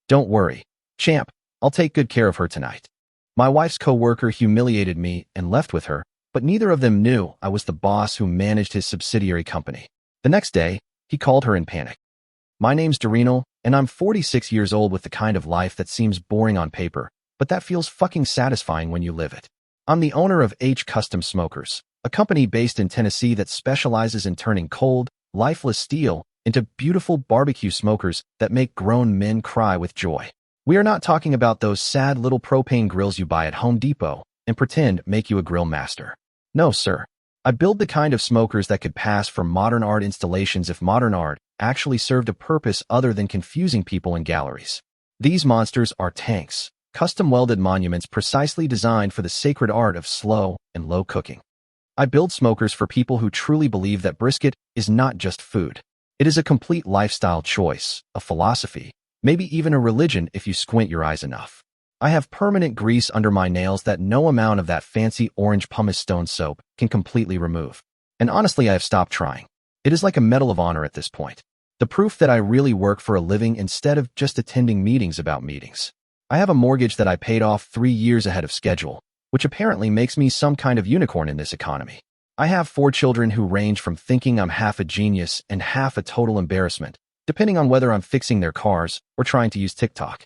Don't worry, champ, I'll take good care of her tonight. My wife's coworker humiliated me and left with her, but neither of them knew I was the boss who managed his subsidiary company. The next day, he called her in panic. My name's Dorino, and I'm 46 years old with the kind of life that seems boring on paper, but that feels fucking satisfying when you live it. I'm the owner of H Custom Smokers, a company based in Tennessee that specializes in turning cold, lifeless steel into beautiful barbecue smokers that make grown men cry with joy. We are not talking about those sad little propane grills you buy at Home Depot and pretend make you a grill master. No, sir. I build the kind of smokers that could pass for modern art installations if modern art actually served a purpose other than confusing people in galleries. These monsters are tanks, custom-welded monuments precisely designed for the sacred art of slow and low cooking. I build smokers for people who truly believe that brisket is not just food. It is a complete lifestyle choice, a philosophy, maybe even a religion if you squint your eyes enough. I have permanent grease under my nails that no amount of that fancy orange pumice stone soap can completely remove. And honestly, I have stopped trying. It is like a medal of honor at this point. The proof that I really work for a living instead of just attending meetings about meetings. I have a mortgage that I paid off 3 years ahead of schedule, which apparently makes me some kind of unicorn in this economy. I have 4 children who range from thinking I'm half a genius and half a total embarrassment, depending on whether I'm fixing their cars or trying to use TikTok.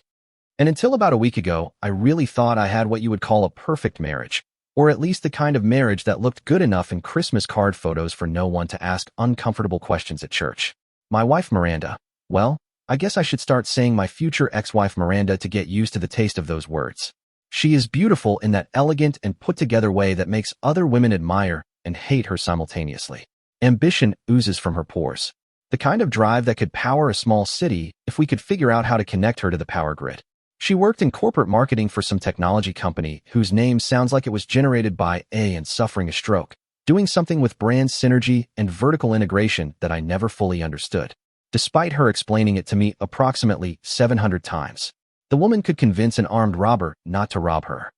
And until about a week ago, I really thought I had what you would call a perfect marriage, or at least the kind of marriage that looked good enough in Christmas card photos for no one to ask uncomfortable questions at church. My wife Miranda, well, I guess I should start saying my future ex-wife Miranda to get used to the taste of those words. She is beautiful in that elegant and put-together way that makes other women admire and hate her simultaneously. Ambition oozes from her pores. The kind of drive that could power a small city if we could figure out how to connect her to the power grid. She worked in corporate marketing for some technology company whose name sounds like it was generated by AI and suffering a stroke, doing something with brand synergy and vertical integration that I never fully understood. Despite her explaining it to me approximately 700 times, the woman could convince an armed robber not to rob her.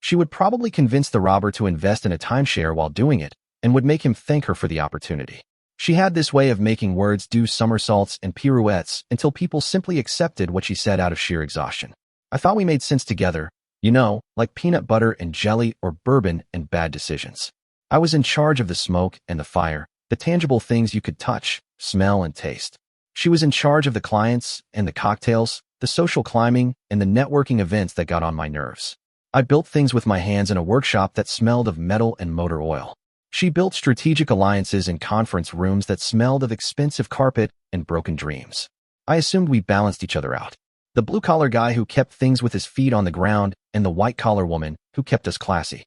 She would probably convince the robber to invest in a timeshare while doing it and would make him thank her for the opportunity. She had this way of making words do somersaults and pirouettes until people simply accepted what she said out of sheer exhaustion. I thought we made sense together, you know, like peanut butter and jelly or bourbon and bad decisions. I was in charge of the smoke and the fire, the tangible things you could touch, smell, and taste. She was in charge of the clients and the cocktails, the social climbing, and the networking events that got on my nerves. I built things with my hands in a workshop that smelled of metal and motor oil. She built strategic alliances in conference rooms that smelled of expensive carpet and broken dreams. I assumed we balanced each other out. The blue-collar guy who kept things with his feet on the ground and the white-collar woman who kept us classy.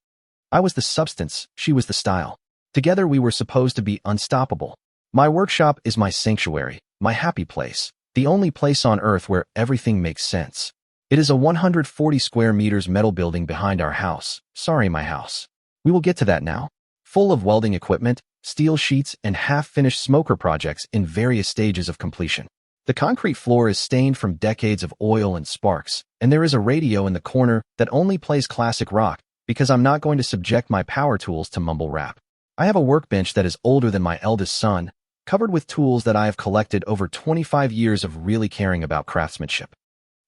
I was the substance, she was the style. Together we were supposed to be unstoppable. My workshop is my sanctuary, my happy place, the only place on earth where everything makes sense. It is a 140 square meters metal building behind our house. Sorry, my house. We will get to that now. Full of welding equipment, steel sheets, and half-finished smoker projects in various stages of completion. The concrete floor is stained from decades of oil and sparks, and there is a radio in the corner that only plays classic rock because I'm not going to subject my power tools to mumble rap. I have a workbench that is older than my eldest son, covered with tools that I have collected over 25 years of really caring about craftsmanship.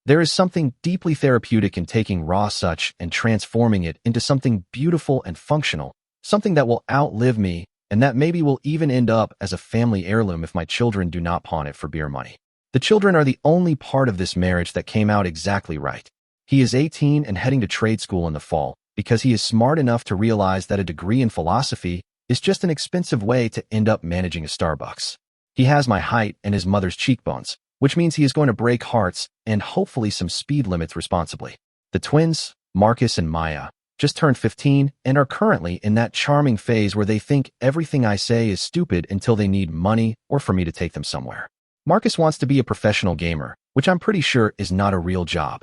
There is something deeply therapeutic in taking raw such and transforming it into something beautiful and functional, something that will outlive me and that maybe will even end up as a family heirloom if my children do not pawn it for beer money. The children are the only part of this marriage that came out exactly right. He is 18 and heading to trade school in the fall because he is smart enough to realize that a degree in philosophy is just an expensive way to end up managing a Starbucks. He has my height and his mother's cheekbones, which means he is going to break hearts and hopefully some speed limits responsibly. The twins, Marcus and Maya, just turned 15 and are currently in that charming phase where they think everything I say is stupid until they need money or for me to take them somewhere. Marcus wants to be a professional gamer, which I'm pretty sure is not a real job.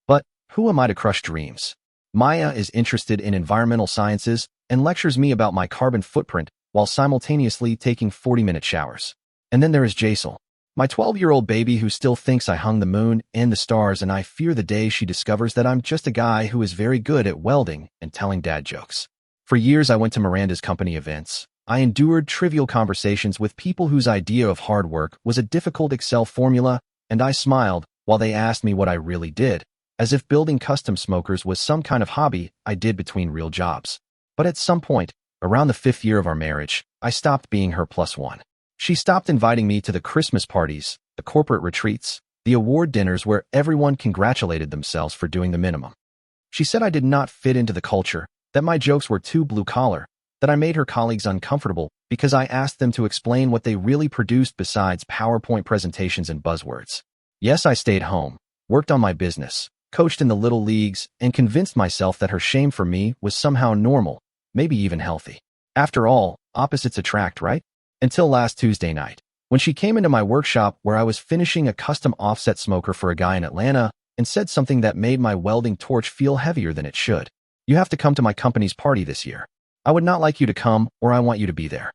But who am I to crush dreams? Maya is interested in environmental sciences and lectures me about my carbon footprint while simultaneously taking 40-minute showers. And then there is Jaisal, my 12-year-old baby who still thinks I hung the moon and the stars, and I fear the day she discovers that I'm just a guy who is very good at welding and telling dad jokes. For years I went to Miranda's company events. I endured trivial conversations with people whose idea of hard work was a difficult Excel formula, and I smiled while they asked me what I really did, as if building custom smokers was some kind of hobby I did between real jobs. But at some point, around the 5th year of our marriage, I stopped being her plus one. She stopped inviting me to the Christmas parties, the corporate retreats, the award dinners where everyone congratulated themselves for doing the minimum. She said I did not fit into the culture, that my jokes were too blue-collar, that I made her colleagues uncomfortable because I asked them to explain what they really produced besides PowerPoint presentations and buzzwords. Yes, I stayed home, worked on my business, coached in the little leagues, and convinced myself that her shame for me was somehow normal, maybe even healthy. After all, opposites attract, right? Until last Tuesday night, when she came into my workshop where I was finishing a custom offset smoker for a guy in Atlanta and said something that made my welding torch feel heavier than it should. You have to come to my company's party this year. I would not like you to come, or I want you to be there.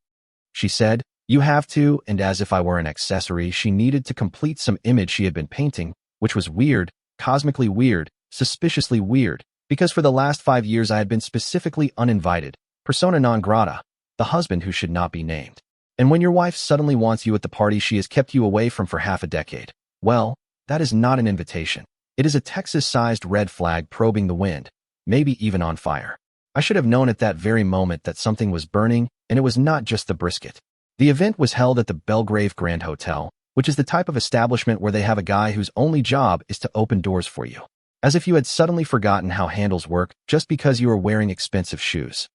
She said, you have to, and as if I were an accessory, she needed to complete some image she had been painting, which was weird, cosmically weird, suspiciously weird, because for the last 5 years I had been specifically uninvited, persona non grata, the husband who should not be named. And when your wife suddenly wants you at the party she has kept you away from for half a decade, well, that is not an invitation. It is a Texas-sized red flag probing the wind, maybe even on fire. I should have known at that very moment that something was burning, and it was not just the brisket. The event was held at the Belgrave Grand Hotel, which is the type of establishment where they have a guy whose only job is to open doors for you. As if you had suddenly forgotten how handles work just because you are wearing expensive shoes.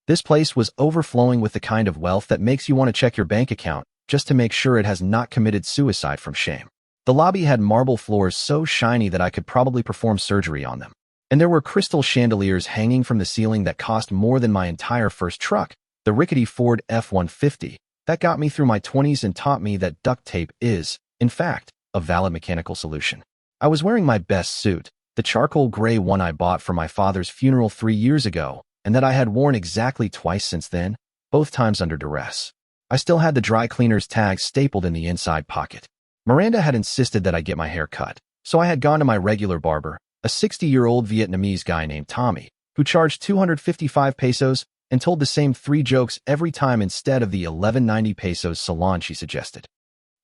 This place was overflowing with the kind of wealth that makes you want to check your bank account just to make sure it has not committed suicide from shame. The lobby had marble floors so shiny that I could probably perform surgery on them. And there were crystal chandeliers hanging from the ceiling that cost more than my entire first truck, the rickety Ford F-150, that got me through my 20s and taught me that duct tape is, in fact, a valid mechanical solution. I was wearing my best suit, the charcoal gray one I bought for my father's funeral 3 years ago, and that I had worn exactly twice since then, both times under duress. I still had the dry cleaner's tag stapled in the inside pocket. Miranda had insisted that I get my hair cut, so I had gone to my regular barber, a 60-year-old Vietnamese guy named Tommy, who charged 255 pesos and told the same 3 jokes every time instead of the 1190 pesos salon she suggested.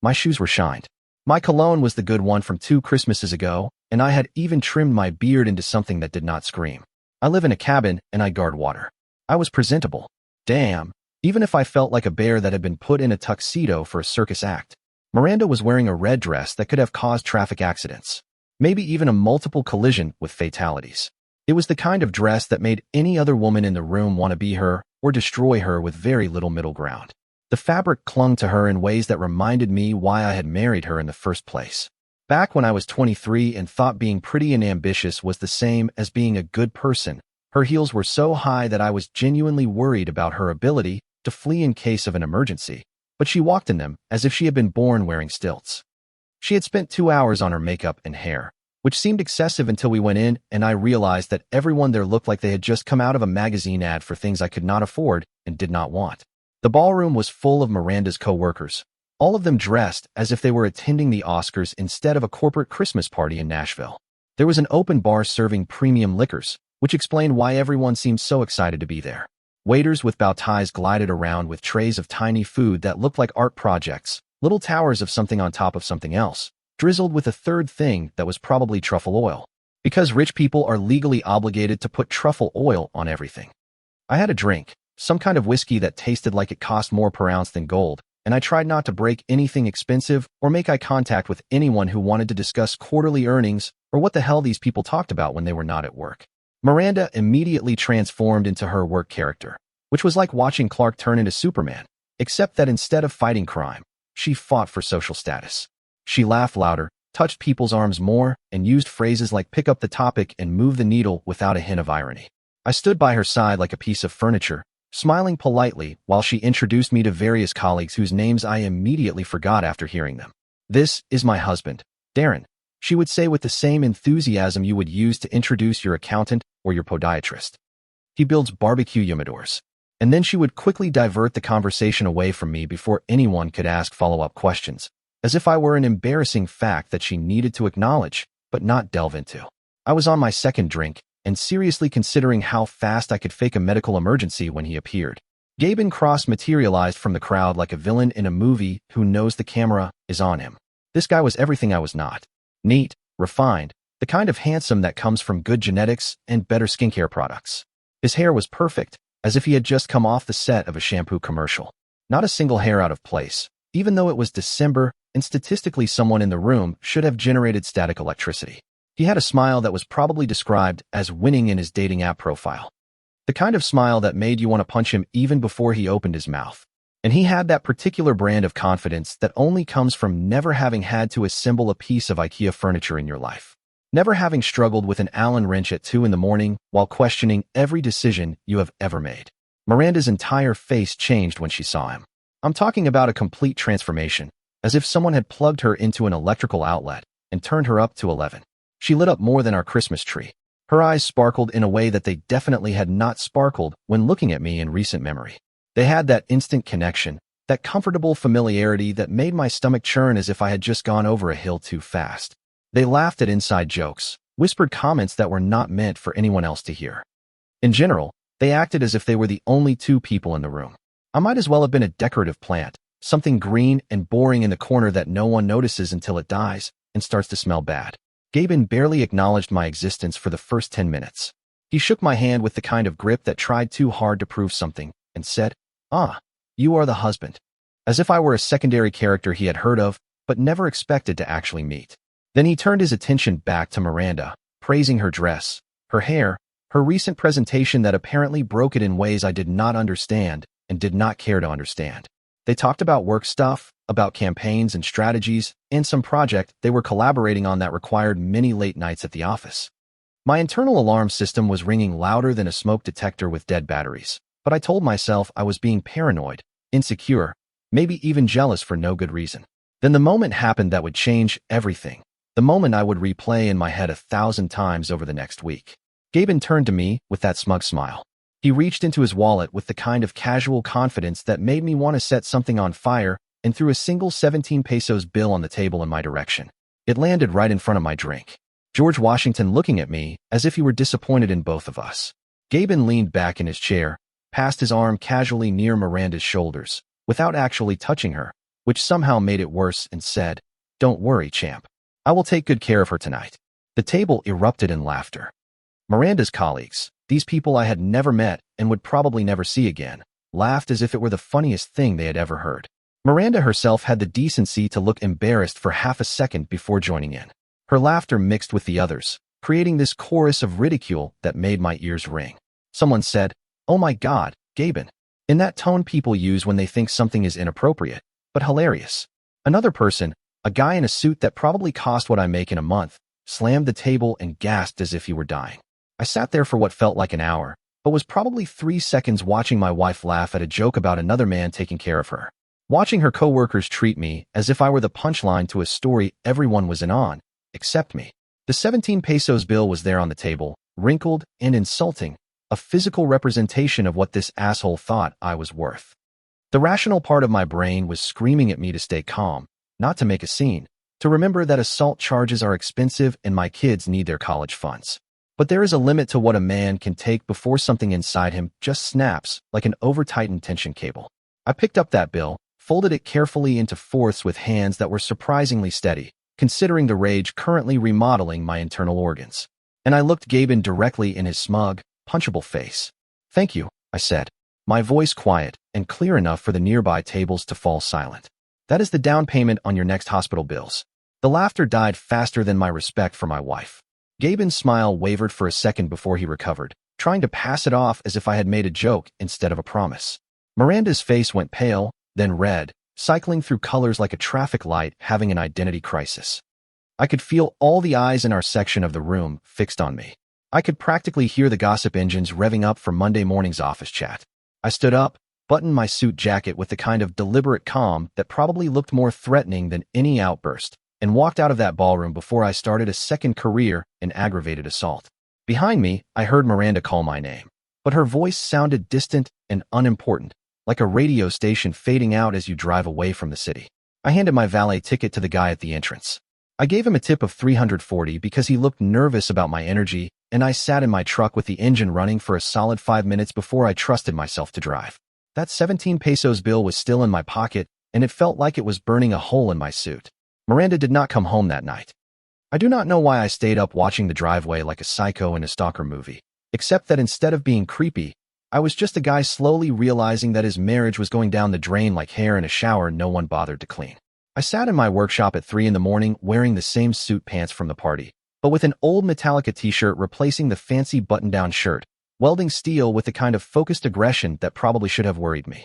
My shoes were shined. My cologne was the good one from 2 Christmases ago, and I had even trimmed my beard into something that did not scream. I live in a cabin, and I guard water. I was presentable. Damn, even if I felt like a bear that had been put in a tuxedo for a circus act. Miranda was wearing a red dress that could have caused traffic accidents. Maybe even a multiple collision with fatalities. It was the kind of dress that made any other woman in the room want to be her or destroy her with very little middle ground. The fabric clung to her in ways that reminded me why I had married her in the first place. Back when I was 23 and thought being pretty and ambitious was the same as being a good person, her heels were so high that I was genuinely worried about her ability to flee in case of an emergency, but she walked in them as if she had been born wearing stilts. She had spent 2 hours on her makeup and hair, which seemed excessive until we went in and I realized that everyone there looked like they had just come out of a magazine ad for things I could not afford and did not want. The ballroom was full of Miranda's co-workers, all of them dressed as if they were attending the Oscars instead of a corporate Christmas party in Nashville. There was an open bar serving premium liquors, which explained why everyone seemed so excited to be there. Waiters with bow ties glided around with trays of tiny food that looked like art projects, little towers of something on top of something else, drizzled with a third thing that was probably truffle oil, because rich people are legally obligated to put truffle oil on everything. I had a drink, some kind of whiskey that tasted like it cost more per ounce than gold, and I tried not to break anything expensive or make eye contact with anyone who wanted to discuss quarterly earnings or what the hell these people talked about when they were not at work. Miranda immediately transformed into her work character, which was like watching Clark turn into Superman, except that instead of fighting crime, she fought for social status. She laughed louder, touched people's arms more, and used phrases like pick up the topic and move the needle without a hint of irony. I stood by her side like a piece of furniture, smiling politely while she introduced me to various colleagues whose names I immediately forgot after hearing them. This is my husband, Darren, she would say with the same enthusiasm you would use to introduce your accountant or your podiatrist. He builds barbecue humidors. And then she would quickly divert the conversation away from me before anyone could ask follow-up questions, as if I were an embarrassing fact that she needed to acknowledge, but not delve into. I was on my second drink, and seriously considering how fast I could fake a medical emergency when he appeared. Gaben Cross materialized from the crowd like a villain in a movie who knows the camera is on him. This guy was everything I was not. Neat, refined, the kind of handsome that comes from good genetics and better skincare products. His hair was perfect, as if he had just come off the set of a shampoo commercial. Not a single hair out of place, even though it was December and statistically someone in the room should have generated static electricity. He had a smile that was probably described as winning in his dating app profile. The kind of smile that made you want to punch him even before he opened his mouth. And he had that particular brand of confidence that only comes from never having had to assemble a piece of IKEA furniture in your life. Never having struggled with an Allen wrench at 2 in the morning while questioning every decision you have ever made. Miranda's entire face changed when she saw him. I'm talking about a complete transformation, as if someone had plugged her into an electrical outlet and turned her up to 11. She lit up more than our Christmas tree. Her eyes sparkled in a way that they definitely had not sparkled when looking at me in recent memory. They had that instant connection, that comfortable familiarity that made my stomach churn as if I had just gone over a hill too fast. They laughed at inside jokes, whispered comments that were not meant for anyone else to hear. In general, they acted as if they were the only two people in the room. I might as well have been a decorative plant, something green and boring in the corner that no one notices until it dies and starts to smell bad. Gaben barely acknowledged my existence for the first 10 minutes. He shook my hand with the kind of grip that tried too hard to prove something and said, "Ah, you are the husband." As if I were a secondary character he had heard of, but never expected to actually meet. Then he turned his attention back to Miranda, praising her dress, her hair, her recent presentation that apparently broke it in ways I did not understand and did not care to understand. They talked about work stuff, about campaigns and strategies, and some project they were collaborating on that required many late nights at the office. My internal alarm system was ringing louder than a smoke detector with dead batteries, but I told myself I was being paranoid, insecure, maybe even jealous for no good reason. Then the moment happened that would change everything. The moment I would replay in my head 1,000 times over the next week. Gaben turned to me with that smug smile. He reached into his wallet with the kind of casual confidence that made me want to set something on fire and threw a single 17 pesos bill on the table in my direction. It landed right in front of my drink. George Washington looking at me as if he were disappointed in both of us. Gaben leaned back in his chair, passed his arm casually near Miranda's shoulders, without actually touching her, which somehow made it worse, and said, "Don't worry, champ. I will take good care of her tonight." The table erupted in laughter. Miranda's colleagues, these people I had never met and would probably never see again, laughed as if it were the funniest thing they had ever heard. Miranda herself had the decency to look embarrassed for half a second before joining in. Her laughter mixed with the others, creating this chorus of ridicule that made my ears ring. Someone said, "Oh my God, Gaben," in that tone people use when they think something is inappropriate, but hilarious. Another person, a guy in a suit that probably cost what I make in a month, slammed the table and gasped as if he were dying. I sat there for what felt like an hour, but was probably 3 seconds watching my wife laugh at a joke about another man taking care of her. Watching her coworkers treat me as if I were the punchline to a story everyone was in on, except me. The 17 pesos bill was there on the table, wrinkled and insulting, a physical representation of what this asshole thought I was worth. The rational part of my brain was screaming at me to stay calm, not to make a scene, to remember that assault charges are expensive and my kids need their college funds. But there is a limit to what a man can take before something inside him just snaps like an over-tightened tension cable. I picked up that bill, folded it carefully into fourths with hands that were surprisingly steady, considering the rage currently remodeling my internal organs. And I looked Gaben directly in his smug, punchable face. "Thank you," I said, my voice quiet and clear enough for the nearby tables to fall silent. "That is the down payment on your next hospital bills." The laughter died faster than my respect for my wife. Gaben's smile wavered for a second before he recovered, trying to pass it off as if I had made a joke instead of a promise. Miranda's face went pale, then red, cycling through colors like a traffic light having an identity crisis. I could feel all the eyes in our section of the room fixed on me. I could practically hear the gossip engines revving up for Monday morning's office chat. I stood up, buttoned my suit jacket with the kind of deliberate calm that probably looked more threatening than any outburst, and walked out of that ballroom before I started a second career in aggravated assault. Behind me, I heard Miranda call my name, but her voice sounded distant and unimportant, like a radio station fading out as you drive away from the city. I handed my valet ticket to the guy at the entrance. I gave him a tip of 340 because he looked nervous about my energy, and I sat in my truck with the engine running for a solid 5 minutes before I trusted myself to drive. That 17 pesos bill was still in my pocket, and it felt like it was burning a hole in my suit. Miranda did not come home that night. I do not know why I stayed up watching the driveway like a psycho in a stalker movie, except that instead of being creepy, I was just a guy slowly realizing that his marriage was going down the drain like hair in a shower no one bothered to clean. I sat in my workshop at 3 in the morning wearing the same suit pants from the party, but with an old Metallica t-shirt replacing the fancy button-down shirt, welding steel with the kind of focused aggression that probably should have worried me.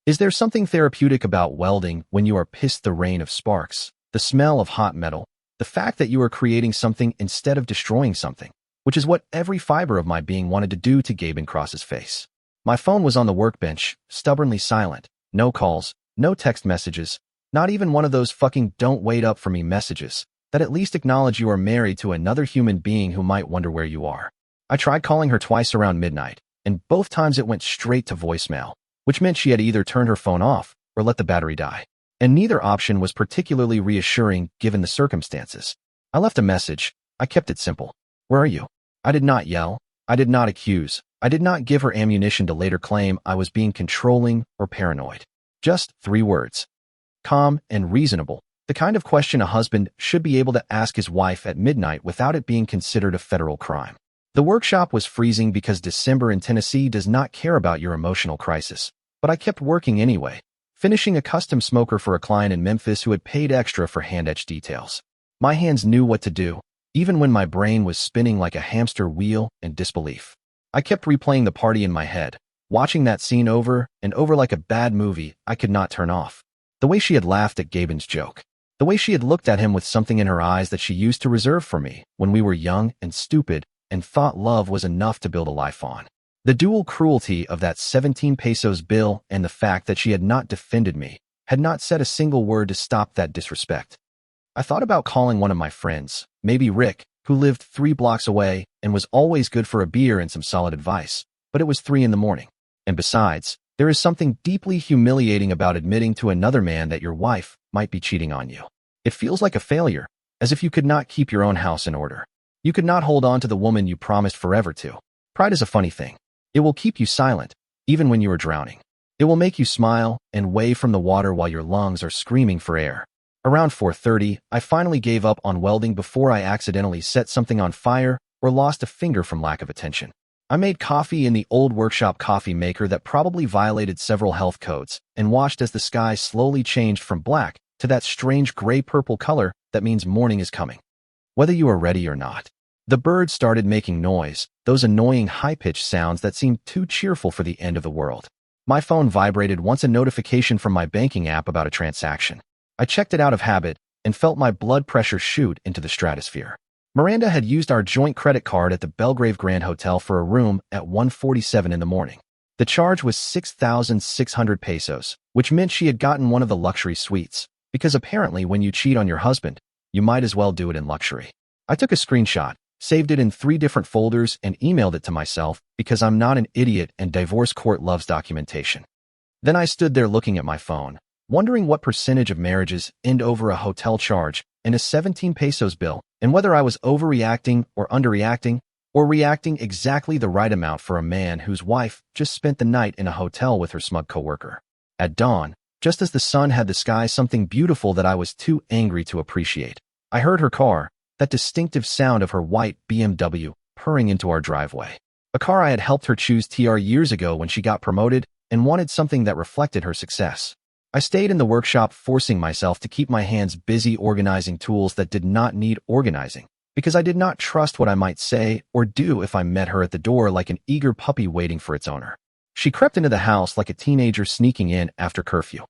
Is there something therapeutic about welding when you are pissed the rain of sparks, the smell of hot metal, the fact that you are creating something instead of destroying something, which is what every fiber of my being wanted to do to Gaben Cross's face. My phone was on the workbench, stubbornly silent, no calls, no text messages, not even one of those fucking don't wait up for me messages that at least acknowledge you are married to another human being who might wonder where you are. I tried calling her twice around midnight, and both times it went straight to voicemail, which meant she had either turned her phone off or let the battery die. And neither option was particularly reassuring given the circumstances. I left a message. I kept it simple. Where are you? I did not yell. I did not accuse. I did not give her ammunition to later claim I was being controlling or paranoid. Just 3 words. Calm and reasonable. The kind of question a husband should be able to ask his wife at midnight without it being considered a federal crime. The workshop was freezing because December in Tennessee does not care about your emotional crisis, but I kept working anyway, finishing a custom smoker for a client in Memphis who had paid extra for hand-etched details. My hands knew what to do, even when my brain was spinning like a hamster wheel in disbelief. I kept replaying the party in my head, watching that scene over and over like a bad movie I could not turn off. The way she had laughed at Gaben's joke. The way she had looked at him with something in her eyes that she used to reserve for me when we were young and stupid and thought love was enough to build a life on. The dual cruelty of that 17 pesos bill and the fact that she had not defended me, had not said a single word to stop that disrespect. I thought about calling one of my friends, maybe Rick, who lived 3 blocks away and was always good for a beer and some solid advice, but it was 3 in the morning. And besides, there is something deeply humiliating about admitting to another man that your wife might be cheating on you. It feels like a failure, as if you could not keep your own house in order. You could not hold on to the woman you promised forever to. Pride is a funny thing. It will keep you silent, even when you are drowning. It will make you smile and wave from the water while your lungs are screaming for air. Around 4:30, I finally gave up on welding before I accidentally set something on fire or lost a finger from lack of attention. I made coffee in the old workshop coffee maker that probably violated several health codes and watched as the sky slowly changed from black to that strange gray-purple color that means morning is coming. Whether you are ready or not. The birds started making noise, those annoying high-pitched sounds that seemed too cheerful for the end of the world. My phone vibrated once a notification from my banking app about a transaction. I checked it out of habit and felt my blood pressure shoot into the stratosphere. Miranda had used our joint credit card at the Belgrave Grand Hotel for a room at 1:47 in the morning. The charge was 6,600 pesos, which meant she had gotten one of the luxury suites, because apparently when you cheat on your husband, you might as well do it in luxury. I took a screenshot, saved it in 3 different folders, and emailed it to myself because I'm not an idiot and divorce court loves documentation. Then I stood there looking at my phone, wondering what percentage of marriages end over a hotel charge and a 17 pesos bill, and whether I was overreacting or underreacting, or reacting exactly the right amount for a man whose wife just spent the night in a hotel with her smug coworker. At dawn, just as the sun had the sky something beautiful that I was too angry to appreciate, I heard her car, that distinctive sound of her white BMW, purring into our driveway. A car I had helped her choose years ago when she got promoted and wanted something that reflected her success. I stayed in the workshop forcing myself to keep my hands busy organizing tools that did not need organizing, because I did not trust what I might say or do if I met her at the door like an eager puppy waiting for its owner. She crept into the house like a teenager sneaking in after curfew,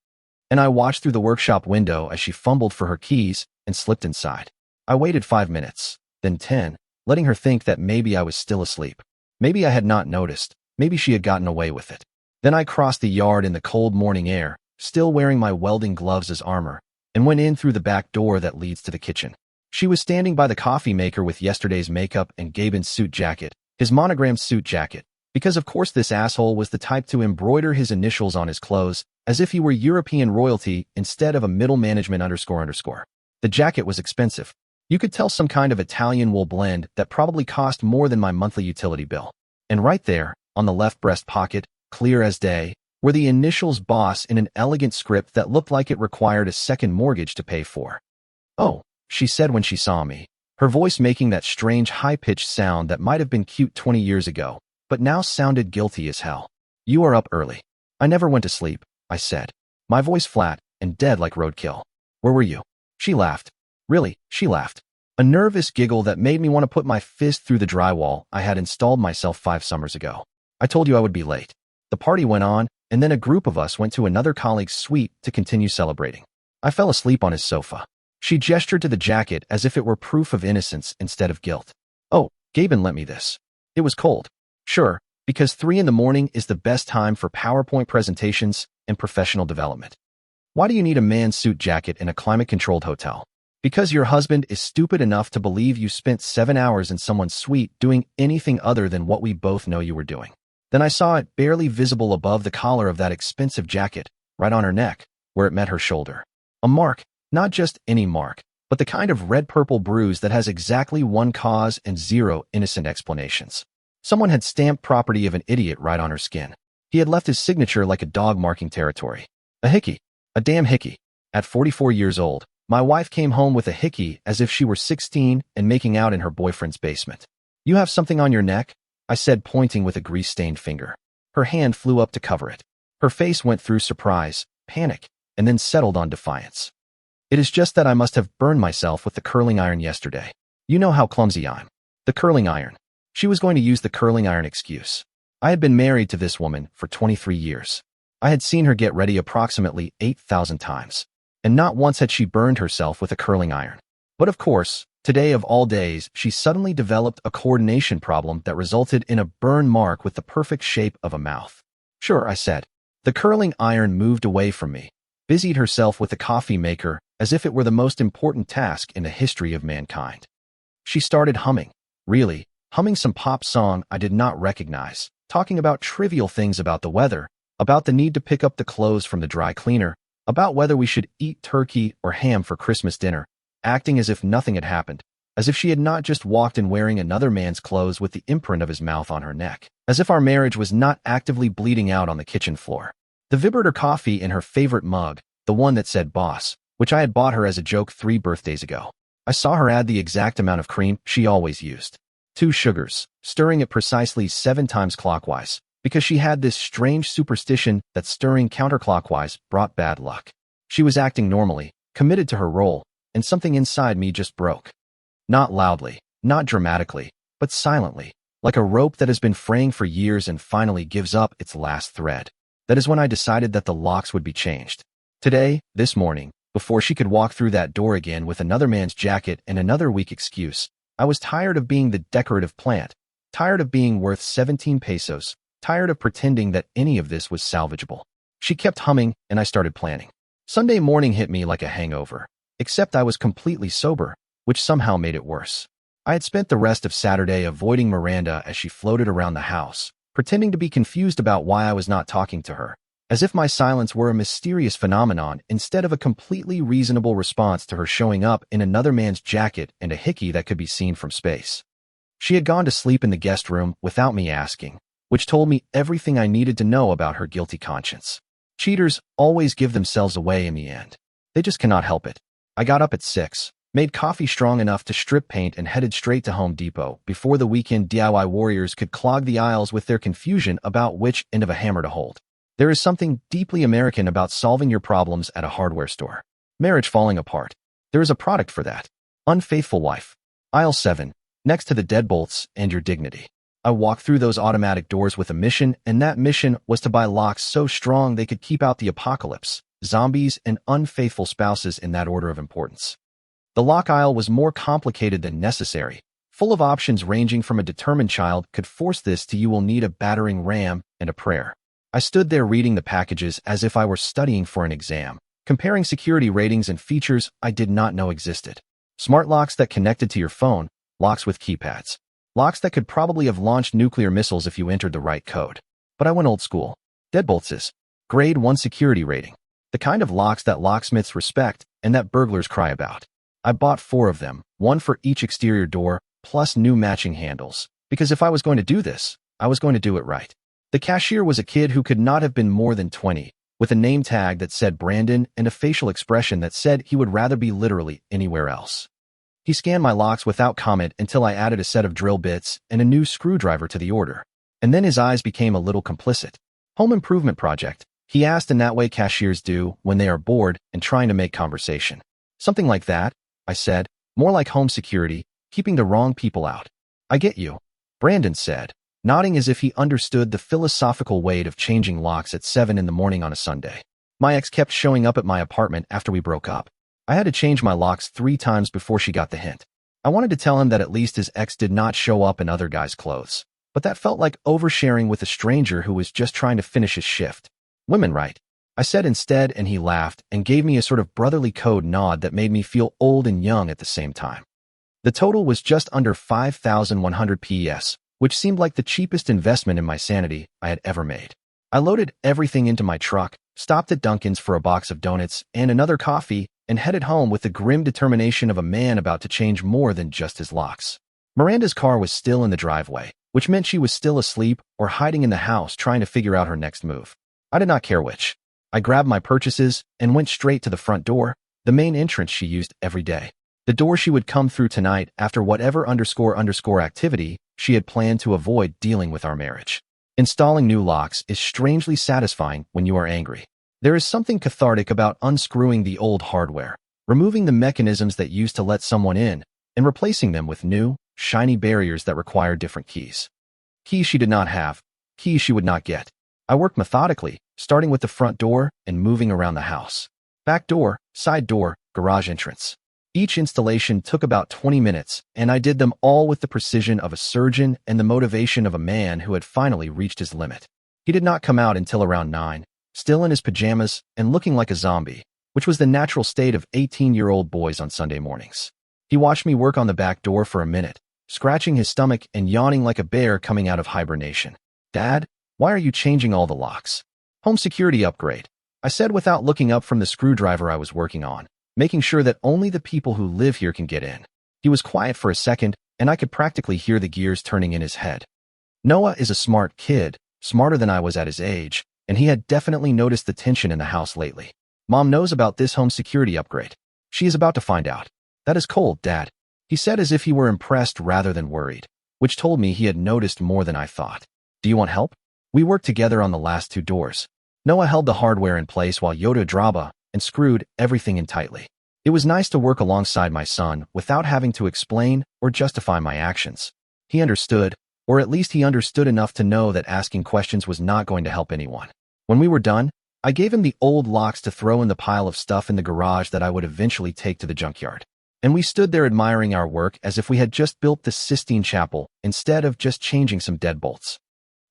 and I watched through the workshop window as she fumbled for her keys and slipped inside. I waited 5 minutes, then 10, letting her think that maybe I was still asleep. Maybe I had not noticed. Maybe she had gotten away with it. Then I crossed the yard in the cold morning air, still wearing my welding gloves as armor, and went in through the back door that leads to the kitchen. She was standing by the coffee maker with yesterday's makeup and Gaben's suit jacket, his monogrammed suit jacket, because of course this asshole was the type to embroider his initials on his clothes as if he were European royalty instead of a middle management __. The jacket was expensive. You could tell some kind of Italian wool blend that probably cost more than my monthly utility bill. And right there, on the left breast pocket, clear as day, were the initials boss in an elegant script that looked like it required a second mortgage to pay for. "Oh," she said when she saw me, her voice making that strange high-pitched sound that might have been cute 20 years ago, but now sounded guilty as hell. "You are up early." "I never went to sleep," I said, my voice flat and dead like roadkill. "Where were you?" She laughed. Really, she laughed. A nervous giggle that made me want to put my fist through the drywall I had installed myself 5 summers ago. "I told you I would be late." The party went on, and then a group of us went to another colleague's suite to continue celebrating. I fell asleep on his sofa. She gestured to the jacket as if it were proof of innocence instead of guilt. "Oh, Gaben lent me this. It was cold." "Sure, because 3 in the morning is the best time for PowerPoint presentations and professional development." "Why do you need a man's suit jacket in a climate-controlled hotel?" "Because your husband is stupid enough to believe you spent 7 hours in someone's suite doing anything other than what we both know you were doing." Then I saw it barely visible above the collar of that expensive jacket, right on her neck, where it met her shoulder. A mark, not just any mark, but the kind of red-purple bruise that has exactly one cause and 0 innocent explanations. Someone had stamped property of an idiot right on her skin. He had left his signature like a dog marking territory. A hickey. A damn hickey. At 44 years old, my wife came home with a hickey as if she were 16 and making out in her boyfriend's basement. "You have something on your neck?" I said, pointing with a grease-stained finger. Her hand flew up to cover it. Her face went through surprise, panic, and then settled on defiance. "It is just that I must have burned myself with the curling iron yesterday. You know how clumsy I'm." The curling iron. She was going to use the curling iron excuse. I had been married to this woman for 23 years. I had seen her get ready approximately 8,000 times, and not once had she burned herself with a curling iron. But of course, today of all days, she suddenly developed a coordination problem that resulted in a burn mark with the perfect shape of a mouth. "Sure," I said. The curling iron moved away from me, busied herself with the coffee maker as if it were the most important task in the history of mankind. She started humming. Really, humming some pop song I did not recognize, talking about trivial things about the weather, about the need to pick up the clothes from the dry cleaner, about whether we should eat turkey or ham for Christmas dinner, acting as if nothing had happened, as if she had not just walked in wearing another man's clothes with the imprint of his mouth on her neck, as if our marriage was not actively bleeding out on the kitchen floor. The vibrator coffee in her favorite mug, the one that said boss, which I had bought her as a joke 3 birthdays ago. I saw her add the exact amount of cream she always used. 2 sugars, stirring it precisely 7 times clockwise, because she had this strange superstition that stirring counterclockwise brought bad luck. She was acting normally, committed to her role, and something inside me just broke. Not loudly, not dramatically, but silently, like a rope that has been fraying for years and finally gives up its last thread. That is when I decided that the locks would be changed. Today, this morning, before she could walk through that door again with another man's jacket and another weak excuse, I was tired of being the decorative plant, tired of being worth 17 pesos, tired of pretending that any of this was salvageable. She kept humming, and I started planning. Sunday morning hit me like a hangover, except I was completely sober, which somehow made it worse. I had spent the rest of Saturday avoiding Miranda as she floated around the house, pretending to be confused about why I was not talking to her, as if my silence were a mysterious phenomenon instead of a completely reasonable response to her showing up in another man's jacket and a hickey that could be seen from space. She had gone to sleep in the guest room without me asking, which told me everything I needed to know about her guilty conscience. Cheaters always give themselves away in the end. They just cannot help it. I got up at 6, made coffee strong enough to strip paint and headed straight to Home Depot before the weekend DIY warriors could clog the aisles with their confusion about which end of a hammer to hold. There is something deeply American about solving your problems at a hardware store. Marriage falling apart. There is a product for that. Unfaithful wife. Aisle 7, next to the deadbolts and your dignity. I walked through those automatic doors with a mission, and that mission was to buy locks so strong they could keep out the apocalypse, zombies, and unfaithful spouses in that order of importance. The lock aisle was more complicated than necessary, full of options ranging from a determined child could force this to you will need a battering ram and a prayer. I stood there reading the packages as if I were studying for an exam, comparing security ratings and features I did not know existed. Smart locks that connected to your phone, locks with keypads. Locks that could probably have launched nuclear missiles if you entered the right code. But I went old school. Deadbolts is grade 1 security rating. The kind of locks that locksmiths respect and that burglars cry about. I bought 4 of them, 1 for each exterior door, plus new matching handles. Because if I was going to do this, I was going to do it right. The cashier was a kid who could not have been more than 20, with a name tag that said Brandon and a facial expression that said he would rather be literally anywhere else. He scanned my locks without comment until I added a set of drill bits and a new screwdriver to the order. And then his eyes became a little complicit. Home improvement project, he asked in that way cashiers do when they are bored and trying to make conversation. Something like that, I said, more like home security, keeping the wrong people out. I get you, Brandon said, nodding as if he understood the philosophical weight of changing locks at 7 in the morning on a Sunday. My ex kept showing up at my apartment after we broke up. I had to change my locks 3 times before she got the hint. I wanted to tell him that at least his ex did not show up in other guys' clothes. But that felt like oversharing with a stranger who was just trying to finish his shift. Women, right? I said instead, and he laughed and gave me a sort of brotherly code nod that made me feel old and young at the same time. The total was just under 5,100 PS, which seemed like the cheapest investment in my sanity I had ever made. I loaded everything into my truck, stopped at Dunkin's for a box of donuts and another coffee, and headed home with the grim determination of a man about to change more than just his locks. Miranda's car was still in the driveway, which meant she was still asleep or hiding in the house trying to figure out her next move. I did not care which. I grabbed my purchases and went straight to the front door, the main entrance she used every day. The door she would come through tonight after whatever __ activity she had planned to avoid dealing with our marriage. Installing new locks is strangely satisfying when you are angry. There is something cathartic about unscrewing the old hardware, removing the mechanisms that used to let someone in, and replacing them with new, shiny barriers that require different keys. Keys she did not have, keys she would not get. I worked methodically, starting with the front door and moving around the house. Back door, side door, garage entrance. Each installation took about 20 minutes, and I did them all with the precision of a surgeon and the motivation of a man who had finally reached his limit. He did not come out until around 9, still in his pajamas and looking like a zombie, which was the natural state of 18-year-old boys on Sunday mornings. He watched me work on the back door for a minute, scratching his stomach and yawning like a bear coming out of hibernation. "Dad, why are you changing all the locks?" "Home security upgrade," I said without looking up from the screwdriver I was working on, making sure that only the people who live here can get in. He was quiet for a second, and I could practically hear the gears turning in his head. Noah is a smart kid, smarter than I was at his age, and he had definitely noticed the tension in the house lately. "Mom knows about this home security upgrade. She is about to find out." "That is cold, Dad," he said as if he were impressed rather than worried, which told me he had noticed more than I thought. "Do you want help?" We worked together on the last 2 doors. Noah held the hardware in place while Yoda Draba and screwed everything in tightly. It was nice to work alongside my son without having to explain or justify my actions. He understood, or at least he understood enough to know that asking questions was not going to help anyone. When we were done, I gave him the old locks to throw in the pile of stuff in the garage that I would eventually take to the junkyard. And we stood there admiring our work as if we had just built the Sistine Chapel instead of just changing some deadbolts.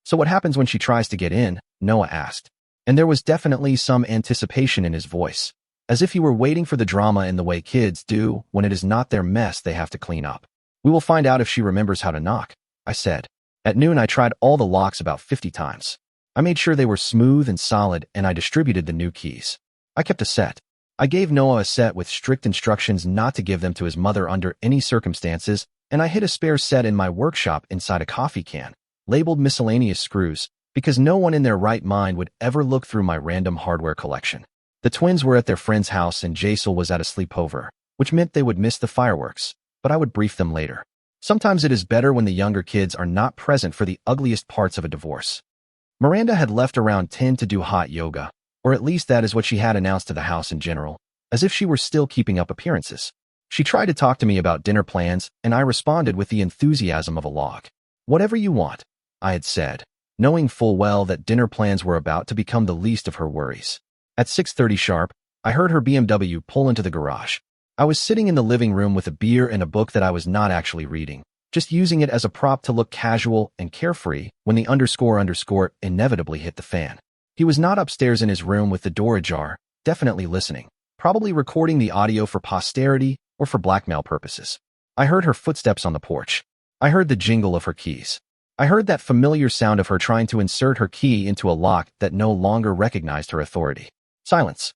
"So what happens when she tries to get in?" Noah asked. And there was definitely some anticipation in his voice, as if he were waiting for the drama in the way kids do when it is not their mess they have to clean up. "We will find out if she remembers how to knock," I said. At noon, I tried all the locks about 50 times. I made sure they were smooth and solid, and I distributed the new keys. I kept a set. I gave Noah a set with strict instructions not to give them to his mother under any circumstances, and I hid a spare set in my workshop inside a coffee can, labeled miscellaneous screws, because no one in their right mind would ever look through my random hardware collection. The twins were at their friend's house and Jaisal was at a sleepover, which meant they would miss the fireworks, but I would brief them later. Sometimes it is better when the younger kids are not present for the ugliest parts of a divorce. Miranda had left around 10 to do hot yoga, or at least that is what she had announced to the house in general, as if she were still keeping up appearances. She tried to talk to me about dinner plans, and I responded with the enthusiasm of a log. "Whatever you want," I had said, knowing full well that dinner plans were about to become the least of her worries. At 6:30 sharp, I heard her BMW pull into the garage. I was sitting in the living room with a beer and a book that I was not actually reading, just using it as a prop to look casual and carefree when the _ inevitably hit the fan. He was not upstairs in his room with the door ajar, definitely listening, probably recording the audio for posterity or for blackmail purposes. I heard her footsteps on the porch. I heard the jingle of her keys. I heard that familiar sound of her trying to insert her key into a lock that no longer recognized her authority. Silence.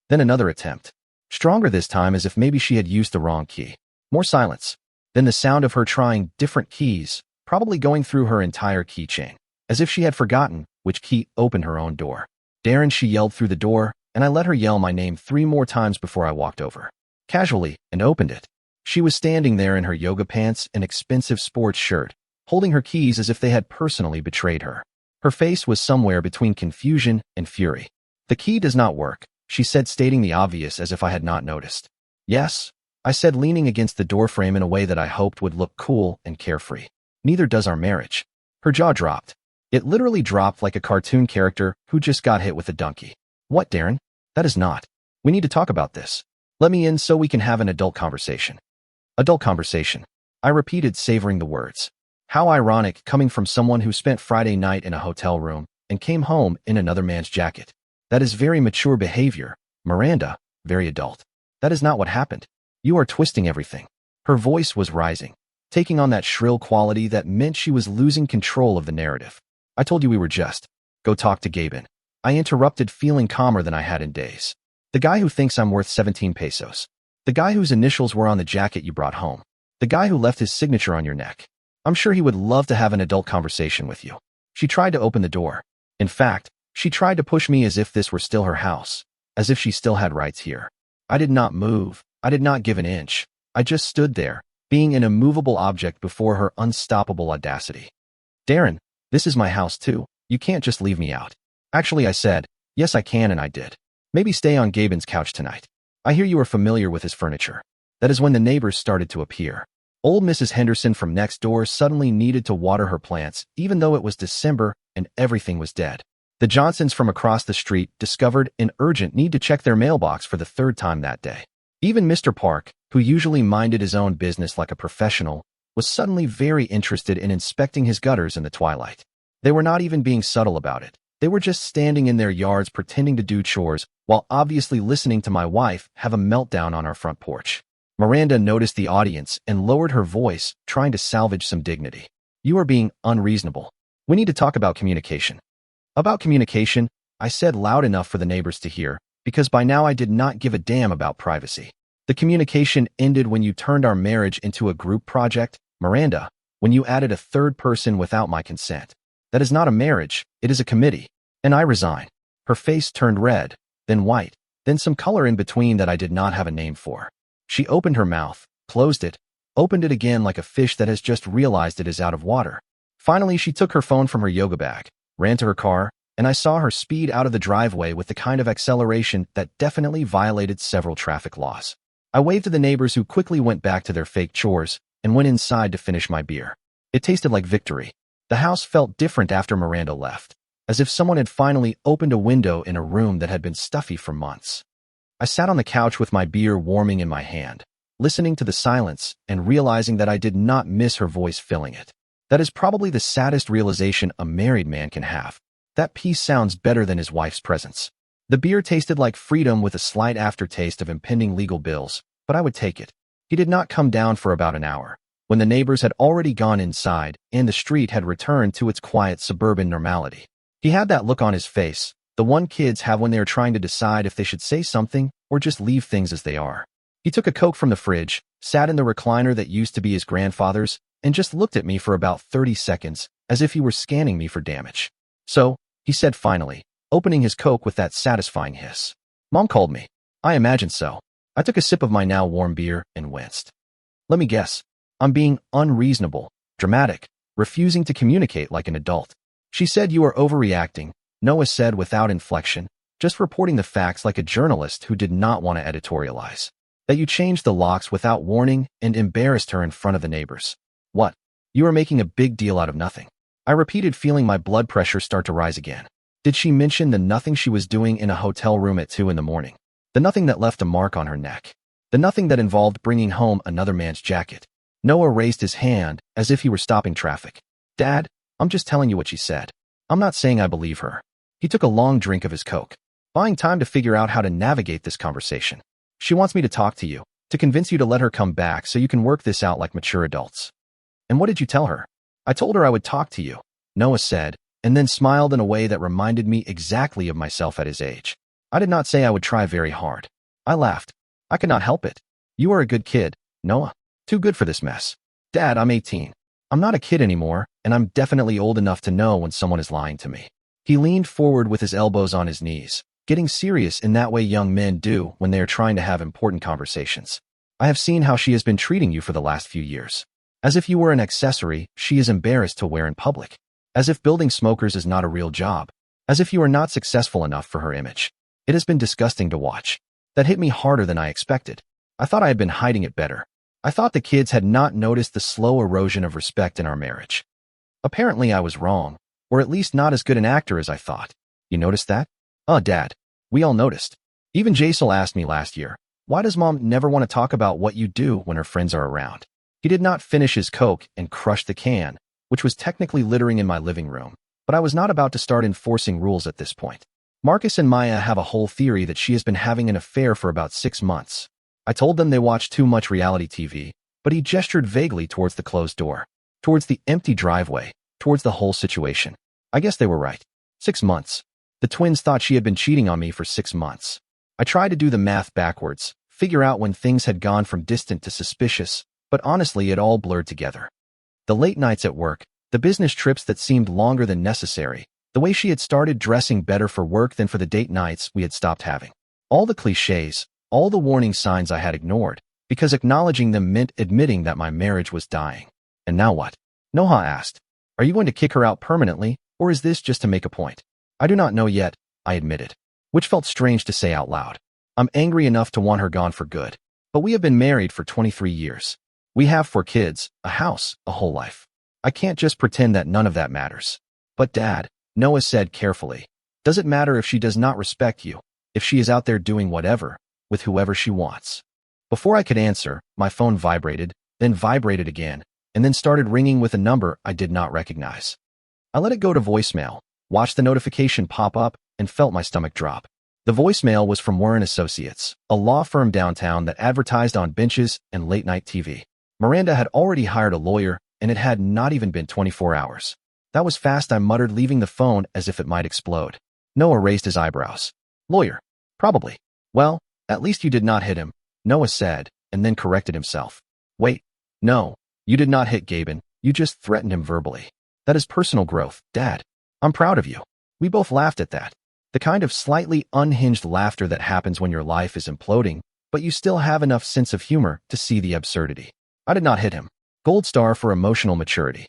Then another attempt. Stronger this time, as if maybe she had used the wrong key. More silence. Then the sound of her trying different keys, probably going through her entire keychain, as if she had forgotten which key opened her own door. "Darren," she yelled through the door, and I let her yell my name 3 more times before I walked over. Casually, and opened it. She was standing there in her yoga pants and expensive sports shirt, holding her keys as if they had personally betrayed her. Her face was somewhere between confusion and fury. "The key does not work," she said, stating the obvious as if I had not noticed. "Yes," I said, leaning against the doorframe in a way that I hoped would look cool and carefree. "Neither does our marriage." Her jaw dropped. It literally dropped like a cartoon character who just got hit with a donkey. "What, Darren? That is not. We need to talk about this. Let me in so we can have an adult conversation." Adult conversation. I repeated, savoring the words. How ironic, coming from someone who spent Friday night in a hotel room and came home in another man's jacket. That is very mature behavior, Miranda, very adult. That is not what happened. You are twisting everything. Her voice was rising, taking on that shrill quality that meant she was losing control of the narrative. "I told you we were just. Go talk to Gaben." I interrupted, feeling calmer than I had in days. "The guy who thinks I'm worth 17 pesos. The guy whose initials were on the jacket you brought home. The guy who left his signature on your neck. I'm sure he would love to have an adult conversation with you." She tried to open the door. In fact, she tried to push me as if this were still her house, as if she still had rights here. I did not move. I did not give an inch. I just stood there, being an immovable object before her unstoppable audacity. "Darren, this is my house too. You can't just leave me out." "Actually," I said, "yes I can," and I did. "Maybe stay on Gaben's couch tonight. I hear you are familiar with his furniture." That is when the neighbors started to appear. Old Mrs. Henderson from next door suddenly needed to water her plants, even though it was December and everything was dead. The Johnsons from across the street discovered an urgent need to check their mailbox for the third time that day. Even Mr. Park, who usually minded his own business like a professional, was suddenly very interested in inspecting his gutters in the twilight. They were not even being subtle about it. They were just standing in their yards pretending to do chores while obviously listening to my wife have a meltdown on our front porch. Miranda noticed the audience and lowered her voice, trying to salvage some dignity. "You are being unreasonable. We need to talk about communication." "About communication," I said loud enough for the neighbors to hear, because by now I did not give a damn about privacy. "The communication ended when you turned our marriage into a group project, Miranda, when you added a third person without my consent. That is not a marriage, it is a committee. And I resign." Her face turned red, then white, then some color in between that I did not have a name for. She opened her mouth, closed it, opened it again like a fish that has just realized it is out of water. Finally, she took her phone from her yoga bag, ran to her car, and I saw her speed out of the driveway with the kind of acceleration that definitely violated several traffic laws. I waved to the neighbors, who quickly went back to their fake chores and went inside to finish my beer. It tasted like victory. The house felt different after Miranda left, as if someone had finally opened a window in a room that had been stuffy for months. I sat on the couch with my beer warming in my hand, listening to the silence and realizing that I did not miss her voice filling it. That is probably the saddest realization a married man can have. That peace sounds better than his wife's presence. The beer tasted like freedom with a slight aftertaste of impending legal bills, but I would take it. He did not come down for about an hour, when the neighbors had already gone inside and the street had returned to its quiet suburban normality. He had that look on his face, the one kids have when they are trying to decide if they should say something or just leave things as they are. He took a Coke from the fridge, sat in the recliner that used to be his grandfather's, and just looked at me for about 30 seconds, as if he were scanning me for damage. "So," he said finally, opening his Coke with that satisfying hiss. "Mom called me." "I imagine so." I took a sip of my now warm beer and winced. "Let me guess. I'm being unreasonable, dramatic, refusing to communicate like an adult." "She said you are overreacting," Noah said without inflection, just reporting the facts like a journalist who did not want to editorialize. "That you changed the locks without warning and embarrassed her in front of the neighbors." "What? You are making a big deal out of nothing." I repeated, feeling my blood pressure start to rise again. Did she mention the nothing she was doing in a hotel room at 2 in the morning? The nothing that left a mark on her neck? The nothing that involved bringing home another man's jacket? Noah raised his hand as if he were stopping traffic. "Dad, I'm just telling you what she said. I'm not saying I believe her." He took a long drink of his Coke, buying time to figure out how to navigate this conversation. "She wants me to talk to you, to convince you to let her come back so you can work this out like mature adults." "And what did you tell her?" "I told her I would talk to you," Noah said, and then smiled in a way that reminded me exactly of myself at his age. "I did not say I would try very hard." I laughed. "I could not help it. You are a good kid, Noah. Too good for this mess." "Dad, I'm 18. I'm not a kid anymore, and I'm definitely old enough to know when someone is lying to me." He leaned forward with his elbows on his knees, getting serious in that way young men do when they are trying to have important conversations. I have seen how she has been treating you for the last few years. As if you were an accessory she is embarrassed to wear in public. As if building smokers is not a real job. As if you are not successful enough for her image. It has been disgusting to watch. That hit me harder than I expected. I thought I had been hiding it better. I thought the kids had not noticed the slow erosion of respect in our marriage. Apparently I was wrong, or at least not as good an actor as I thought. You noticed that? Dad. We all noticed. Even Jaisal asked me last year, why does Mom never want to talk about what you do when her friends are around? He did not finish his Coke and crushed the can, which was technically littering in my living room, but I was not about to start enforcing rules at this point. Marcus and Maya have a whole theory that she has been having an affair for about 6 months. I told them they watch too much reality TV, but he gestured vaguely towards the closed door, towards the empty driveway, towards the whole situation. I guess they were right. 6 months. The twins thought she had been cheating on me for 6 months. I tried to do the math backwards, figure out when things had gone from distant to suspicious, but honestly it all blurred together. The late nights at work, the business trips that seemed longer than necessary, the way she had started dressing better for work than for the date nights we had stopped having. All the cliches, all the warning signs I had ignored, because acknowledging them meant admitting that my marriage was dying. And now what? Noha asked. Are you going to kick her out permanently, or is this just to make a point? I do not know yet, I admitted, which felt strange to say out loud. I'm angry enough to want her gone for good. But we have been married for 23 years. We have 4 kids, a house, a whole life. I can't just pretend that none of that matters. But Dad, Noah said carefully, does it matter if she does not respect you, if she is out there doing whatever, with whoever she wants? Before I could answer, my phone vibrated, then vibrated again, and then started ringing with a number I did not recognize. I let it go to voicemail, watched the notification pop up, and felt my stomach drop. The voicemail was from Warren Associates, a law firm downtown that advertised on benches and late-night TV. Miranda had already hired a lawyer, and it had not even been 24 hours. That was fast, I muttered, leaving the phone as if it might explode. Noah raised his eyebrows. Lawyer? Probably. Well, at least you did not hit him, Noah said, and then corrected himself. Wait. No, you did not hit Gaben, you just threatened him verbally. That is personal growth, Dad. I'm proud of you. We both laughed at that. The kind of slightly unhinged laughter that happens when your life is imploding, but you still have enough sense of humor to see the absurdity. I did not hit him. Gold star for emotional maturity.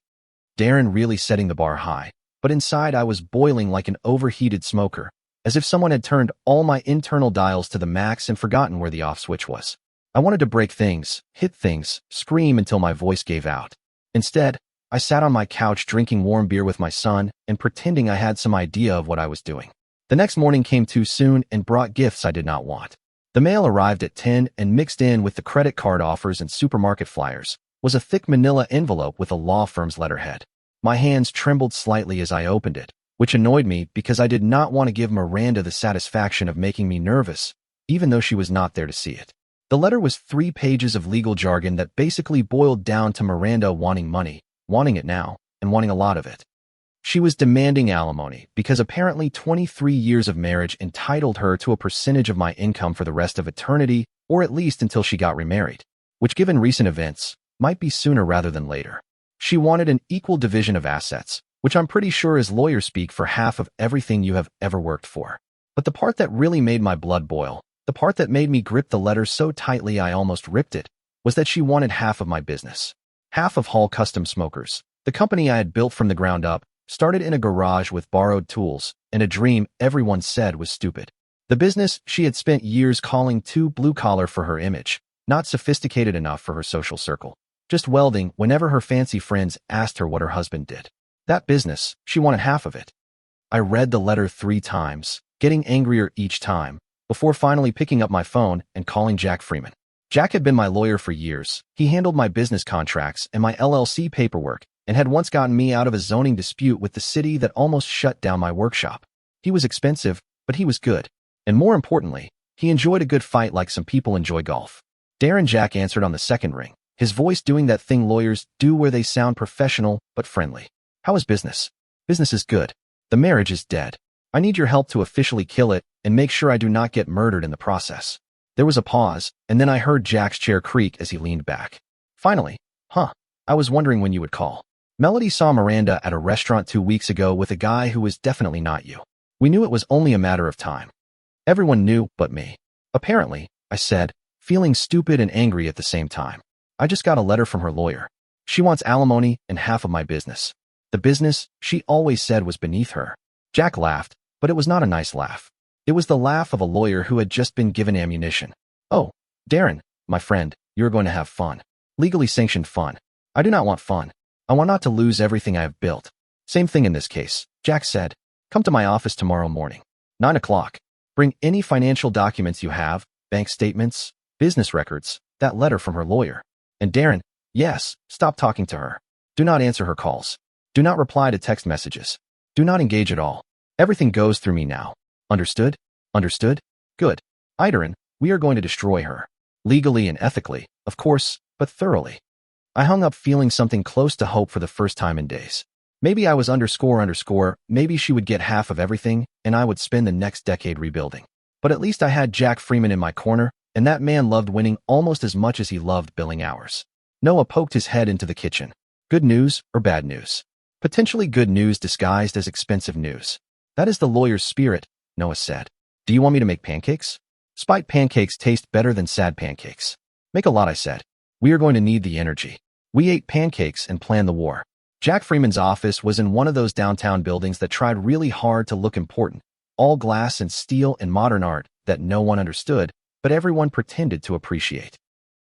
Darren really setting the bar high, but inside I was boiling like an overheated smoker, as if someone had turned all my internal dials to the max and forgotten where the off switch was. I wanted to break things, hit things, scream until my voice gave out. Instead, I sat on my couch drinking warm beer with my son and pretending I had some idea of what I was doing. The next morning came too soon and brought gifts I did not want. The mail arrived at 10 and mixed in with the credit card offers and supermarket flyers was a thick manila envelope with a law firm's letterhead. My hands trembled slightly as I opened it, which annoyed me because I did not want to give Miranda the satisfaction of making me nervous, even though she was not there to see it. The letter was 3 pages of legal jargon that basically boiled down to Miranda wanting money, wanting it now, and wanting a lot of it. She was demanding alimony because apparently 23 years of marriage entitled her to a percentage of my income for the rest of eternity, or at least until she got remarried, which given recent events, might be sooner rather than later. She wanted an equal division of assets, which I'm pretty sure is lawyer speak for half of everything you have ever worked for. But the part that really made my blood boil, the part that made me grip the letter so tightly I almost ripped it, was that she wanted half of my business. Half of Hall Custom Smokers, the company I had built from the ground up, started in a garage with borrowed tools and a dream everyone said was stupid. The business she had spent years calling too blue-collar for her image, not sophisticated enough for her social circle. Just welding whenever her fancy friends asked her what her husband did. That business, she wanted half of it. I read the letter 3 times, getting angrier each time, before finally picking up my phone and calling Jack Freeman. Jack had been my lawyer for years. He handled my business contracts and my LLC paperwork, and had once gotten me out of a zoning dispute with the city that almost shut down my workshop. He was expensive, but he was good. And more importantly, he enjoyed a good fight like some people enjoy golf. Darren Jack answered on the second ring, his voice doing that thing lawyers do where they sound professional but friendly. How is business? Business is good. The marriage is dead. I need your help to officially kill it and make sure I do not get murdered in the process. There was a pause, and then I heard Jack's chair creak as he leaned back. Finally, I was wondering when you would call. Melody saw Miranda at a restaurant 2 weeks ago with a guy who was definitely not you. We knew it was only a matter of time. Everyone knew but me. Apparently, I said, feeling stupid and angry at the same time. I just got a letter from her lawyer. She wants alimony and half of my business. The business, she always said, was beneath her. Jack laughed, but it was not a nice laugh. It was the laugh of a lawyer who had just been given ammunition. Oh, Darren, my friend, you're going to have fun. Legally sanctioned fun. I do not want fun. I want not to lose everything I have built. Same thing in this case, Jack said. Come to my office tomorrow morning. 9 o'clock. Bring any financial documents you have, bank statements, business records, that letter from her lawyer. And Darren, yes, stop talking to her. Do not answer her calls. Do not reply to text messages. Do not engage at all. Everything goes through me now. Understood? Understood? Good. Darren, we are going to destroy her. Legally and ethically, of course, but thoroughly. I hung up feeling something close to hope for the first time in days. Maybe I was maybe she would get half of everything, and I would spend the next decade rebuilding. But at least I had Jack Freeman in my corner, and that man loved winning almost as much as he loved billing hours. Noah poked his head into the kitchen. Good news or bad news? Potentially good news disguised as expensive news. That is the lawyer's spirit, Noah said. Do you want me to make pancakes? Spite pancakes taste better than sad pancakes. Make a lot, I said. We are going to need the energy. We ate pancakes and planned the war. Jack Freeman's office was in one of those downtown buildings that tried really hard to look important, all glass and steel and modern art that no one understood, but everyone pretended to appreciate.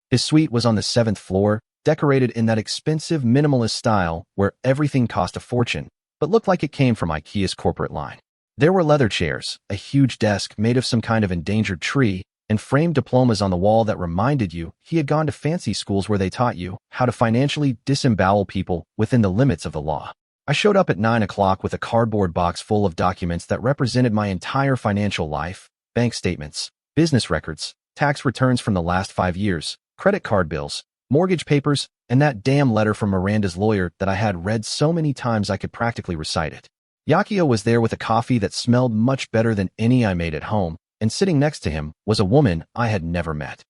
His suite was on the 7th floor, decorated in that expensive minimalist style where everything cost a fortune, but looked like it came from IKEA's corporate line. There were leather chairs, a huge desk made of some kind of endangered tree, and framed diplomas on the wall that reminded you he had gone to fancy schools where they taught you how to financially disembowel people within the limits of the law. I showed up at 9 o'clock with a cardboard box full of documents that represented my entire financial life, bank statements, business records, tax returns from the last 5 years, credit card bills, mortgage papers, and that damn letter from Miranda's lawyer that I had read so many times I could practically recite it. Yakio was there with a coffee that smelled much better than any I made at home, and sitting next to him was a woman I had never met.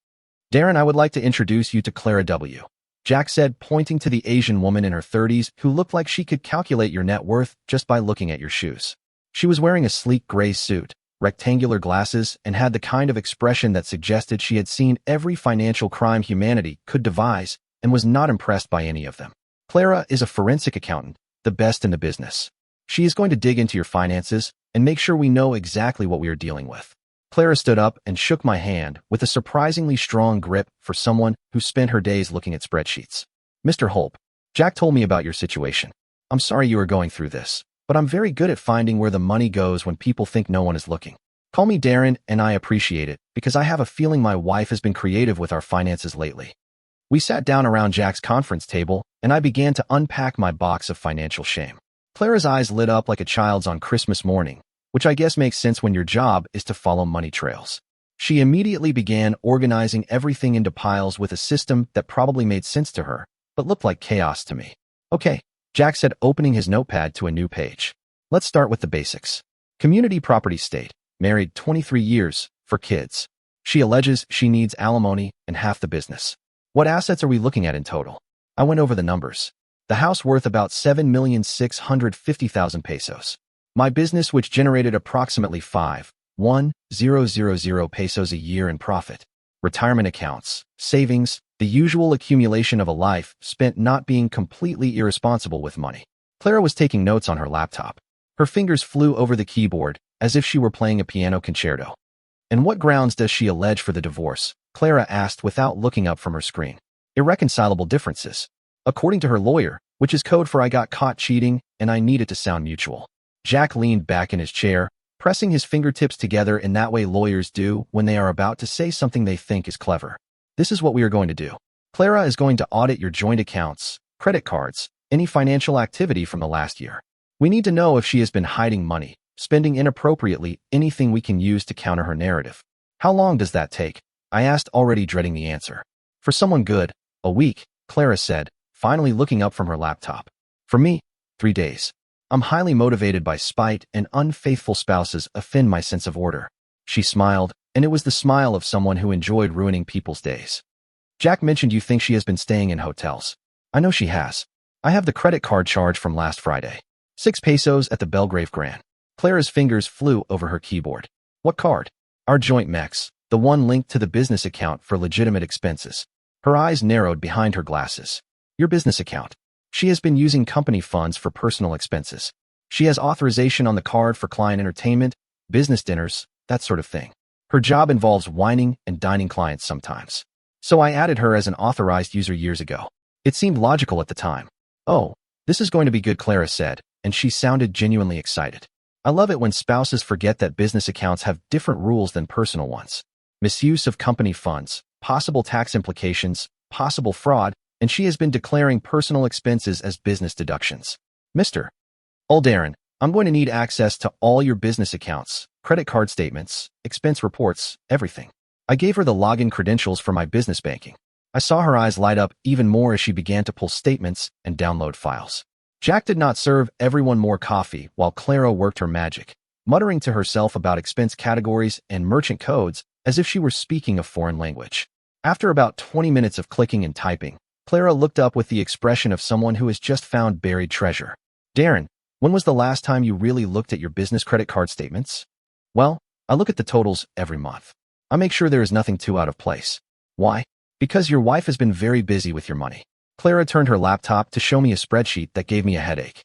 Darren, I would like to introduce you to Clara W. Jack said, pointing to the Asian woman in her 30s who looked like she could calculate your net worth just by looking at your shoes. She was wearing a sleek gray suit, rectangular glasses, and had the kind of expression that suggested she had seen every financial crime humanity could devise and was not impressed by any of them. Clara is a forensic accountant, the best in the business. She is going to dig into your finances and make sure we know exactly what we are dealing with. Clara stood up and shook my hand with a surprisingly strong grip for someone who spent her days looking at spreadsheets. Mr. Holp, Jack told me about your situation. I'm sorry you are going through this, but I'm very good at finding where the money goes when people think no one is looking. Call me Darren, and I appreciate it because I have a feeling my wife has been creative with our finances lately. We sat down around Jack's conference table, and I began to unpack my box of financial shame. Clara's eyes lit up like a child's on Christmas morning, which I guess makes sense when your job is to follow money trails. She immediately began organizing everything into piles with a system that probably made sense to her, but looked like chaos to me. Okay, Jack said, opening his notepad to a new page. Let's start with the basics. Community property state, married 23 years, for kids. She alleges she needs alimony and half the business. What assets are we looking at in total? I went over the numbers. The house worth about 7,650,000 pesos. My business, which generated approximately 5,1,000 pesos a year in profit. Retirement accounts, savings, the usual accumulation of a life spent not being completely irresponsible with money. Clara was taking notes on her laptop. Her fingers flew over the keyboard as if she were playing a piano concerto. And what grounds does she allege for the divorce? Clara asked without looking up from her screen. Irreconcilable differences. According to her lawyer, which is code for I got caught cheating and I needed to sound mutual. Jack leaned back in his chair, pressing his fingertips together in that way lawyers do when they are about to say something they think is clever. This is what we are going to do. Clara is going to audit your joint accounts, credit cards, any financial activity from the last year. We need to know if she has been hiding money, spending inappropriately, anything we can use to counter her narrative. How long does that take? I asked, already dreading the answer. For someone good, a week, Clara said, finally looking up from her laptop. For me, 3 days. I'm highly motivated by spite, and unfaithful spouses offend my sense of order. She smiled, and it was the smile of someone who enjoyed ruining people's days. Jack mentioned you think she has been staying in hotels. I know she has. I have the credit card charge from last Friday. 6 pesos at the Belgrave Grand. Clara's fingers flew over her keyboard. What card? Our joint Mex. The one linked to the business account for legitimate expenses. Her eyes narrowed behind her glasses. Your business account. She has been using company funds for personal expenses. She has authorization on the card for client entertainment, business dinners, that sort of thing. Her job involves wining and dining clients sometimes. So I added her as an authorized user years ago. It seemed logical at the time. Oh, this is going to be good, Clara said, and she sounded genuinely excited. I love it when spouses forget that business accounts have different rules than personal ones. Misuse of company funds, possible tax implications, possible fraud, and she has been declaring personal expenses as business deductions. Mr. Alderin, I'm going to need access to all your business accounts, credit card statements, expense reports, everything. I gave her the login credentials for my business banking. I saw her eyes light up even more as she began to pull statements and download files. Jack did not serve everyone more coffee while Clara worked her magic, muttering to herself about expense categories and merchant codes as if she were speaking a foreign language. After about 20 minutes of clicking and typing, Clara looked up with the expression of someone who has just found buried treasure. Darren, when was the last time you really looked at your business credit card statements? Well, I look at the totals every month. I make sure there is nothing too out of place. Why? Because your wife has been very busy with your money. Clara turned her laptop to show me a spreadsheet that gave me a headache.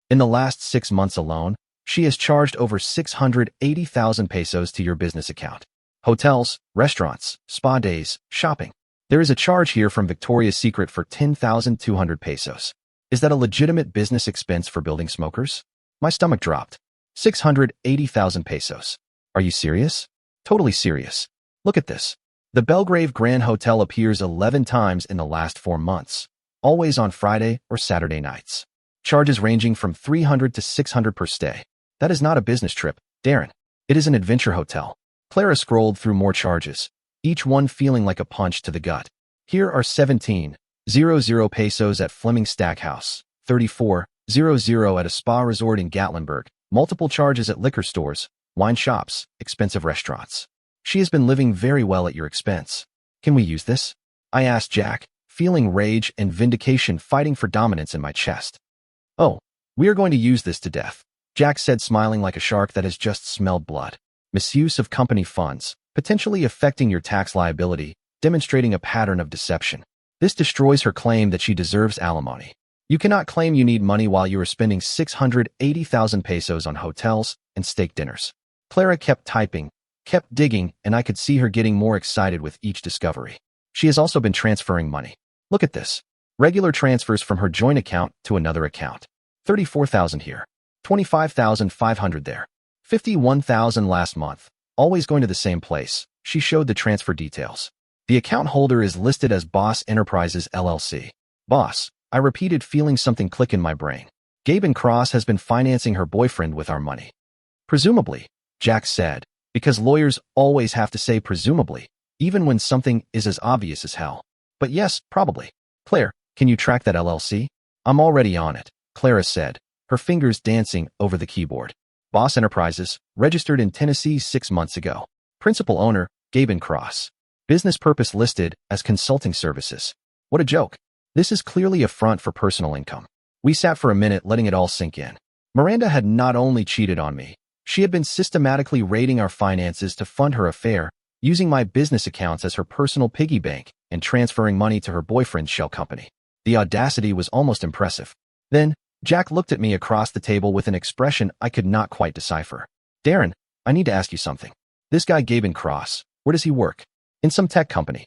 In the last 6 months alone, she has charged over 680,000 pesos to your business account. Hotels, restaurants, spa days, shopping. There is a charge here from Victoria's Secret for 10,200 pesos. Is that a legitimate business expense for building smokers? My stomach dropped. 680,000 pesos. Are you serious? Totally serious. Look at this. The Belgrave Grand Hotel appears 11 times in the last 4 months, always on Friday or Saturday nights. Charges ranging from 300 to 600 per stay. That is not a business trip, Darren. It is an adventure hotel. Clara scrolled through more charges, each one feeling like a punch to the gut. Here are 17,000 pesos at Fleming Stackhouse, 34,000 at a spa resort in Gatlinburg, multiple charges at liquor stores, wine shops, expensive restaurants. She has been living very well at your expense. Can we use this? I asked Jack, feeling rage and vindication fighting for dominance in my chest. Oh, we are going to use this to death, Jack said, smiling like a shark that has just smelled blood. Misuse of company funds, potentially affecting your tax liability, demonstrating a pattern of deception. This destroys her claim that she deserves alimony. You cannot claim you need money while you are spending 680,000 pesos on hotels and steak dinners. Clara kept typing, kept digging, and I could see her getting more excited with each discovery. She has also been transferring money. Look at this. Regular transfers from her joint account to another account. 34,000 here. 25,500 there. 51,000 last month. Always going to the same place. She showed the transfer details. The account holder is listed as Boss Enterprises LLC. Boss, I repeated, feeling something click in my brain. Gaben Cross has been financing her boyfriend with our money. Presumably, Jack said, because lawyers always have to say presumably, even when something is as obvious as hell. But yes, probably. Claire, can you track that LLC? I'm already on it, Clara said, her fingers dancing over the keyboard. Boss Enterprises, registered in Tennessee 6 months ago. Principal owner, Gaben Cross. Business purpose listed as consulting services. What a joke. This is clearly a front for personal income. We sat for a minute letting it all sink in. Miranda had not only cheated on me, she had been systematically raiding our finances to fund her affair, using my business accounts as her personal piggy bank and transferring money to her boyfriend's shell company. The audacity was almost impressive. Then, Jack looked at me across the table with an expression I could not quite decipher. Darren, I need to ask you something. This guy Gaben Cross, where does he work? In some tech company.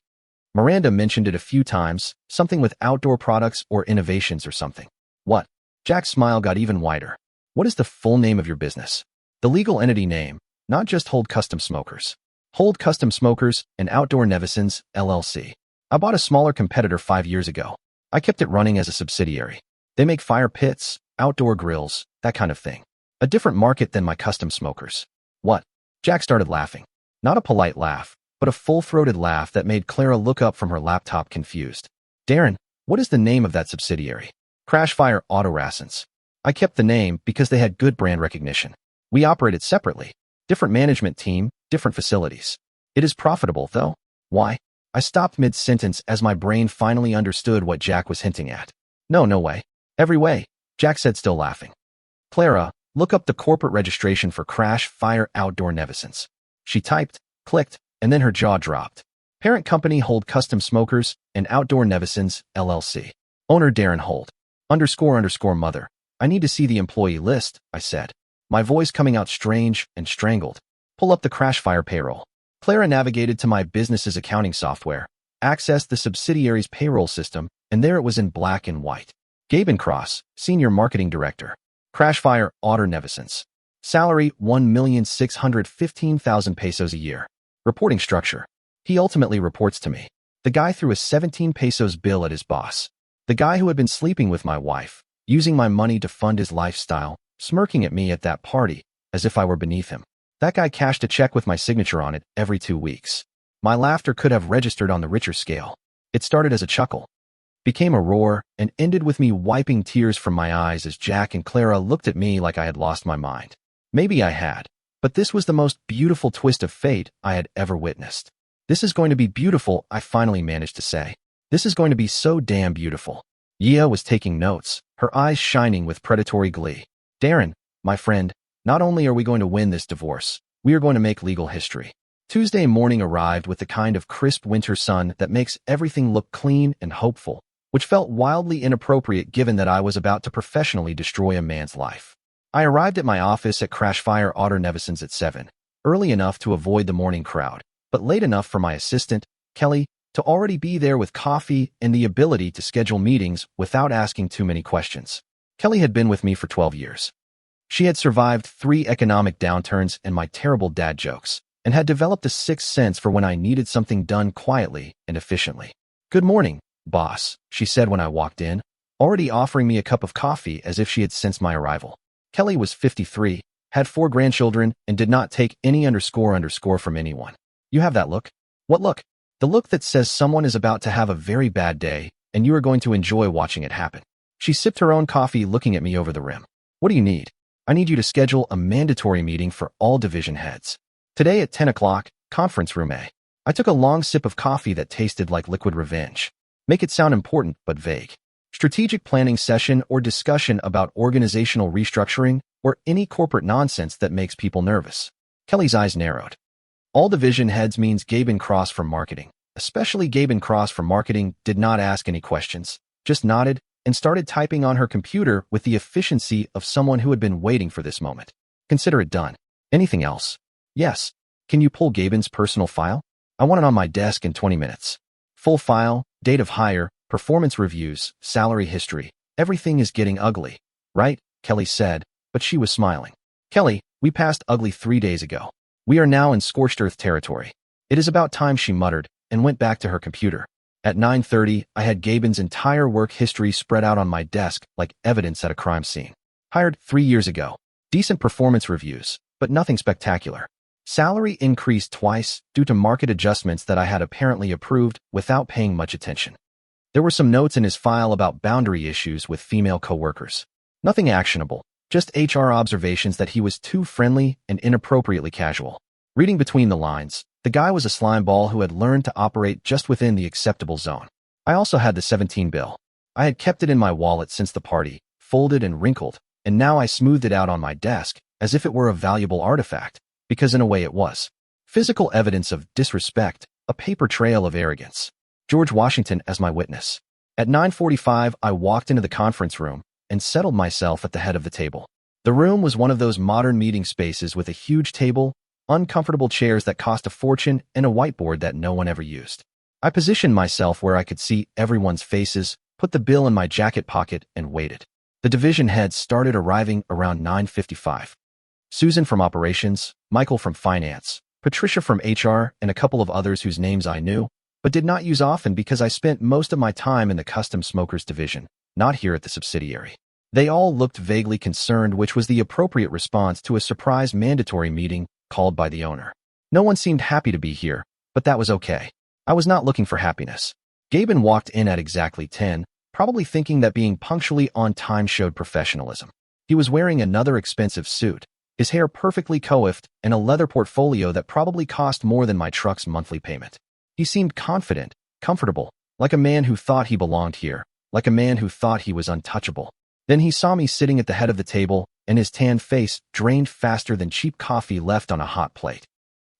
Miranda mentioned it a few times, something with outdoor products or innovations or something. What? Jack's smile got even wider. What is the full name of your business? The legal entity name, not just Hold Custom Smokers. Hold Custom Smokers and Outdoor Nevesons, LLC. I bought a smaller competitor 5 years ago. I kept it running as a subsidiary. They make fire pits, outdoor grills, that kind of thing. A different market than my custom smokers. What? Jack started laughing. Not a polite laugh, but a full-throated laugh that made Clara look up from her laptop confused. Darren, what is the name of that subsidiary? Crashfire Auto Rations. I kept the name because they had good brand recognition. We operated separately. Different management team, different facilities. It is profitable, though. Why? I stopped mid-sentence as my brain finally understood what Jack was hinting at. No way. Every way, Jack said, still laughing. Clara, look up the corporate registration for Crash Fire Outdoor Nevesons. She typed, clicked, and then her jaw dropped. Parent company Hold Custom Smokers and Outdoor Nevesons, LLC. Owner Darren Hold. __ mother. I need to see the employee list, I said, my voice coming out strange and strangled. Pull up the Crashfire payroll. Clara navigated to my business's accounting software, accessed the subsidiary's payroll system, and there it was in black and white. Gaben Cross, Senior Marketing Director. Crashfire, Outdoor Nevesons. Salary, 1,615,000 pesos a year. Reporting structure. He ultimately reports to me. The guy threw a 17 pesos bill at his boss. The guy who had been sleeping with my wife, using my money to fund his lifestyle, smirking at me at that party, as if I were beneath him. That guy cashed a check with my signature on it every 2 weeks. My laughter could have registered on the richer scale. It started as a chuckle, became a roar, and ended with me wiping tears from my eyes as Jack and Clara looked at me like I had lost my mind. Maybe I had, but this was the most beautiful twist of fate I had ever witnessed. This is going to be beautiful, I finally managed to say. This is going to be so damn beautiful. Yia was taking notes, her eyes shining with predatory glee. Darren, my friend, not only are we going to win this divorce, we are going to make legal history. Tuesday morning arrived with the kind of crisp winter sun that makes everything look clean and hopeful, which felt wildly inappropriate given that I was about to professionally destroy a man's life. I arrived at my office at Crashfire Outdoor Nevesons at 7, early enough to avoid the morning crowd, but late enough for my assistant, Kelly, to already be there with coffee and the ability to schedule meetings without asking too many questions. Kelly had been with me for 12 years. She had survived 3 economic downturns and my terrible dad jokes, and had developed a sixth sense for when I needed something done quietly and efficiently. Good morning, boss, she said when I walked in, already offering me a cup of coffee as if she had sensed my arrival. Kelly was 53, had 4 grandchildren, and did not take any __ from anyone. You have that look? What look? The look that says someone is about to have a very bad day, and you are going to enjoy watching it happen. She sipped her own coffee, looking at me over the rim. What do you need? I need you to schedule a mandatory meeting for all division heads. Today at 10 o'clock, conference room A. I took a long sip of coffee that tasted like liquid revenge. Make it sound important but vague. Strategic planning session or discussion about organizational restructuring or any corporate nonsense that makes people nervous. Kelly's eyes narrowed. All division heads means Gaben Cross from marketing. Especially Gaben Cross from marketing did not ask any questions, just nodded and started typing on her computer with the efficiency of someone who had been waiting for this moment. Consider it done. Anything else? Yes. Can you pull Gaben's personal file? I want it on my desk in 20 minutes. Full file, date of hire, performance reviews, salary history. Everything is getting ugly, right? Kelly said, but she was smiling. Kelly, we passed ugly 3 days ago. We are now in scorched earth territory. It is about time, she muttered, and went back to her computer. At 9:30, I had Gaben's entire work history spread out on my desk like evidence at a crime scene. Hired 3 years ago. Decent performance reviews, but nothing spectacular. Salary increased twice due to market adjustments that I had apparently approved without paying much attention. There were some notes in his file about boundary issues with female coworkers. Nothing actionable, just HR observations that he was too friendly and inappropriately casual. Reading between the lines, the guy was a slimeball who had learned to operate just within the acceptable zone. I also had the 17 bill. I had kept it in my wallet since the party, folded and wrinkled, and now I smoothed it out on my desk as if it were a valuable artifact, because in a way it was. Physical evidence of disrespect, a paper trail of arrogance. George Washington as my witness. At 9:45, I walked into the conference room and settled myself at the head of the table. The room was one of those modern meeting spaces with a huge table, uncomfortable chairs that cost a fortune, and a whiteboard that no one ever used. I positioned myself where I could see everyone's faces, put the bill in my jacket pocket, and waited. The division heads started arriving around 9:55. Susan from operations, Michael from finance, Patricia from HR, and a couple of others whose names I knew, but did not use often because I spent most of my time in the custom smokers division, not here at the subsidiary. They all looked vaguely concerned, which was the appropriate response to a surprise mandatory meeting called by the owner. No one seemed happy to be here, but that was okay. I was not looking for happiness. Gaben walked in at exactly 10, probably thinking that being punctually on time showed professionalism. He was wearing another expensive suit, his hair perfectly coiffed, and a leather portfolio that probably cost more than my truck's monthly payment. He seemed confident, comfortable, like a man who thought he belonged here, like a man who thought he was untouchable. Then he saw me sitting at the head of the table, and his tan face drained faster than cheap coffee left on a hot plate.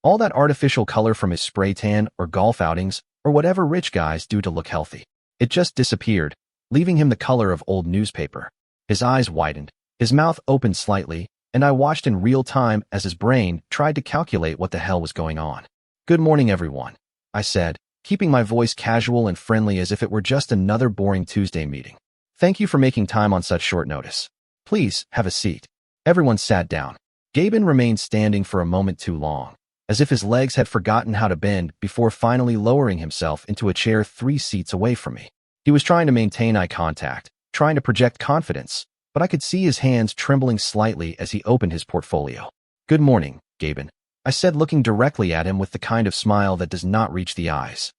All that artificial color from his spray tan or golf outings or whatever rich guys do to look healthy. It just disappeared, leaving him the color of old newspaper. His eyes widened, his mouth opened slightly, and I watched in real time as his brain tried to calculate what the hell was going on. "Good morning, everyone," I said, keeping my voice casual and friendly as if it were just another boring Tuesday meeting. "Thank you for making time on such short notice. Please, have a seat." Everyone sat down. Gaben remained standing for a moment too long, as if his legs had forgotten how to bend before finally lowering himself into a chair 3 seats away from me. He was trying to maintain eye contact, trying to project confidence, but I could see his hands trembling slightly as he opened his portfolio. "Good morning, Gaben," I said, looking directly at him with the kind of smile that does not reach the eyes.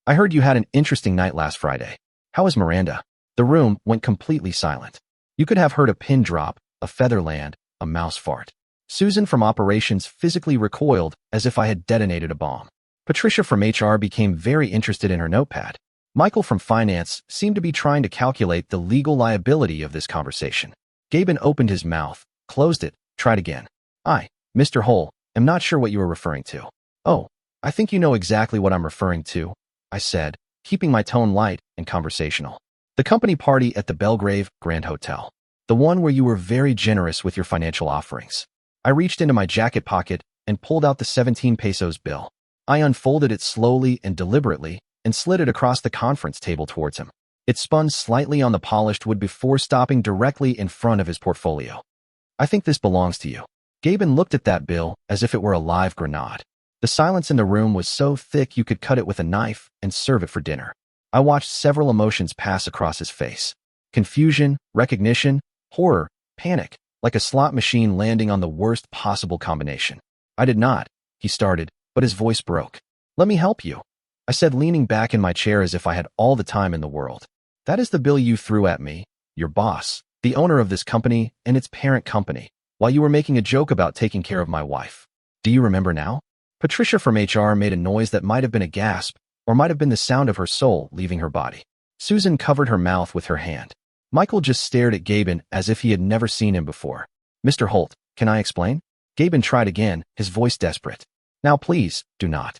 "I heard you had an interesting night last Friday. How is Miranda?" The room went completely silent. You could have heard a pin drop, a feather land, a mouse fart. Susan from operations physically recoiled as if I had detonated a bomb. Patricia from HR became very interested in her notepad. Michael from finance seemed to be trying to calculate the legal liability of this conversation. Gaben opened his mouth, closed it, tried again. "I, Mr. Hull, am not sure what you are referring to." "Oh, I think you know exactly what I'm referring to," I said, keeping my tone light and conversational. "The company party at the Belgrave Grand Hotel. The one where you were very generous with your financial offerings." I reached into my jacket pocket and pulled out the 17 pesos bill. I unfolded it slowly and deliberately and slid it across the conference table towards him. It spun slightly on the polished wood before stopping directly in front of his portfolio. "I think this belongs to you." Gaben looked at that bill as if it were a live grenade. The silence in the room was so thick you could cut it with a knife and serve it for dinner. I watched several emotions pass across his face. Confusion, recognition, horror, panic, like a slot machine landing on the worst possible combination. "I did not," he started, but his voice broke. "Let me help you," I said, leaning back in my chair as if I had all the time in the world. "That is the bill you threw at me, your boss, the owner of this company and its parent company, while you were making a joke about taking care of my wife. Do you remember now?" Patricia from HR made a noise that might have been a gasp, or might have been the sound of her soul leaving her body. Susan covered her mouth with her hand. Michael just stared at Gaben as if he had never seen him before. "Mr. Holt, can I explain?" Gaben tried again, his voice desperate. "Now please, do not."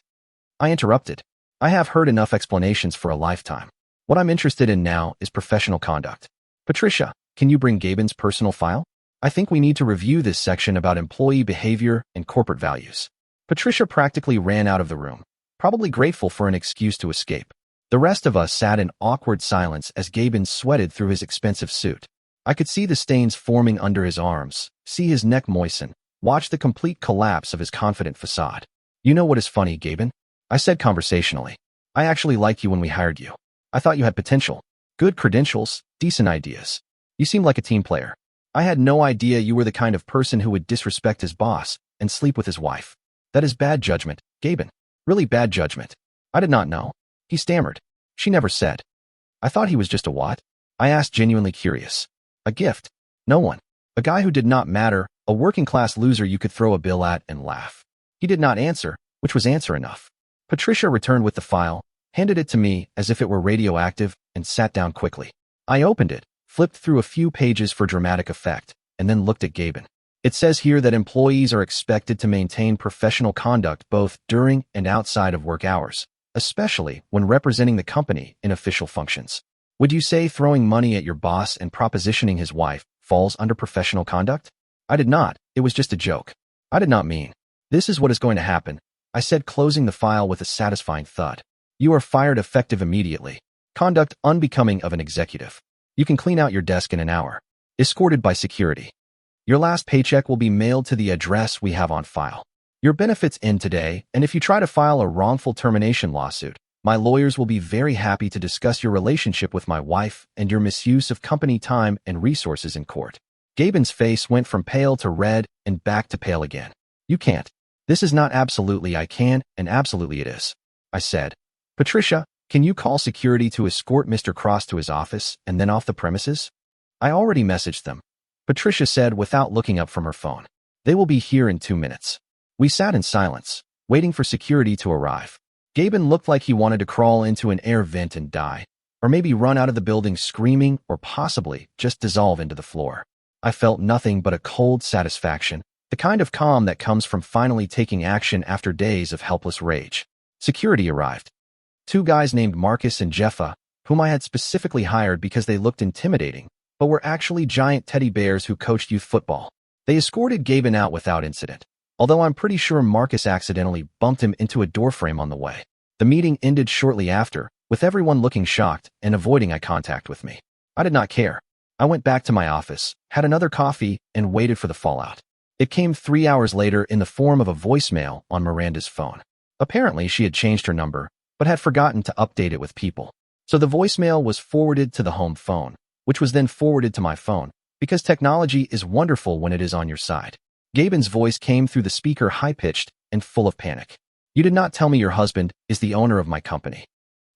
I interrupted. "I have heard enough explanations for a lifetime. What I'm interested in now is professional conduct. Patricia, can you bring Gaben's personal file? I think we need to review this section about employee behavior and corporate values." Patricia practically ran out of the room, probably grateful for an excuse to escape. The rest of us sat in awkward silence as Gaben sweated through his expensive suit. I could see the stains forming under his arms, see his neck moisten, watch the complete collapse of his confident facade. "You know what is funny, Gaben?" I said conversationally. "I actually liked you when we hired you. I thought you had potential, good credentials, decent ideas. You seemed like a team player. I had no idea you were the kind of person who would disrespect his boss and sleep with his wife. That is bad judgment, Gaben. Really bad judgment." "I did not know," he stammered. "She never said." "I thought he was just a what?" I asked, genuinely curious. "A gift. No one. A guy who did not matter, a working-class loser you could throw a bill at and laugh." He did not answer, which was answer enough. Patricia returned with the file, handed it to me as if it were radioactive, and sat down quickly. I opened it, flipped through a few pages for dramatic effect, and then looked at Gaben. "It says here that employees are expected to maintain professional conduct both during and outside of work hours, especially when representing the company in official functions. Would you say throwing money at your boss and propositioning his wife falls under professional conduct?" "I did not. It was just a joke. I did not mean." "This is what is going to happen," I said, closing the file with a satisfying thud. "You are fired effective immediately. Conduct unbecoming of an executive. You can clean out your desk in an hour. Escorted by security. Your last paycheck will be mailed to the address we have on file. Your benefits end today, and if you try to file a wrongful termination lawsuit, my lawyers will be very happy to discuss your relationship with my wife and your misuse of company time and resources in court." Gaben's face went from pale to red and back to pale again. "You can't. This is not absolutely I can, and absolutely it is," I said. "Patricia, can you call security to escort Mr. Cross to his office and then off the premises?" "I already messaged them," Patricia said without looking up from her phone. "They will be here in 2 minutes." We sat in silence, waiting for security to arrive. Gaben looked like he wanted to crawl into an air vent and die, or maybe run out of the building screaming, or possibly just dissolve into the floor. I felt nothing but a cold satisfaction, The kind of calm that comes from finally taking action after days of helpless rage. Security arrived. Two guys named Marcus and Jeffa, whom I had specifically hired because they looked intimidating, but were actually giant teddy bears who coached youth football. They escorted Gaben out without incident, although I'm pretty sure Marcus accidentally bumped him into a doorframe on the way. The meeting ended shortly after, with everyone looking shocked and avoiding eye contact with me. I did not care. I went back to my office, had another coffee, and waited for the fallout. It came 3 hours later in the form of a voicemail on Miranda's phone. Apparently, she had changed her number, but had forgotten to update it with people. So the voicemail was forwarded to the home phone, which was then forwarded to my phone, because technology is wonderful when it is on your side. Gaben's voice came through the speaker high-pitched and full of panic. You did not tell me your husband is the owner of my company.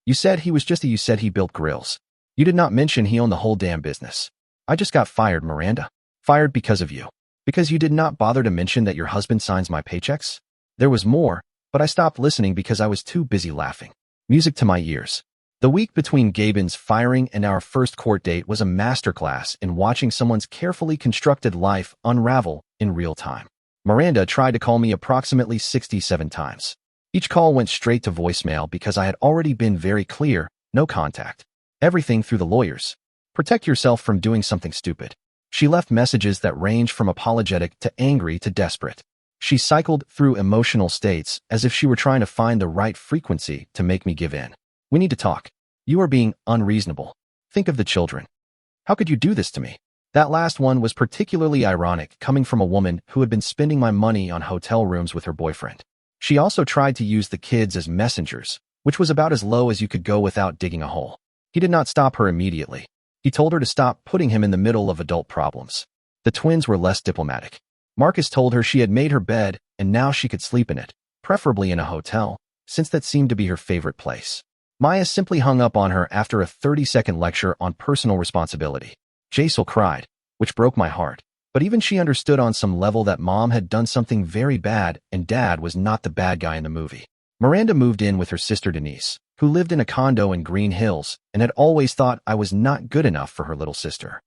You said he built grills. You did not mention he owned the whole damn business. I just got fired, Miranda. Fired because of you. Because you did not bother to mention that your husband signs my paychecks? There was more, but I stopped listening because I was too busy laughing. Music to my ears. The week between Gaben's firing and our first court date was a masterclass in watching someone's carefully constructed life unravel in real time. Miranda tried to call me approximately 67 times. Each call went straight to voicemail because I had already been very clear, no contact. Everything through the lawyers. Protect yourself from doing something stupid. She left messages that ranged from apologetic to angry to desperate. She cycled through emotional states as if she were trying to find the right frequency to make me give in. We need to talk. You are being unreasonable. Think of the children. How could you do this to me? That last one was particularly ironic, coming from a woman who had been spending my money on hotel rooms with her boyfriend. She also tried to use the kids as messengers, which was about as low as you could go without digging a hole. He did not stop her immediately. He told her to stop putting him in the middle of adult problems. The twins were less diplomatic. Marcus told her she had made her bed and now she could sleep in it, preferably in a hotel, since that seemed to be her favorite place. Maya simply hung up on her after a 30-second lecture on personal responsibility. Jaisal cried, which broke my heart, but even she understood on some level that Mom had done something very bad and Dad was not the bad guy in the movie. Miranda moved in with her sister Denise, who lived in a condo in Green Hills and had always thought I was not good enough for her little sister.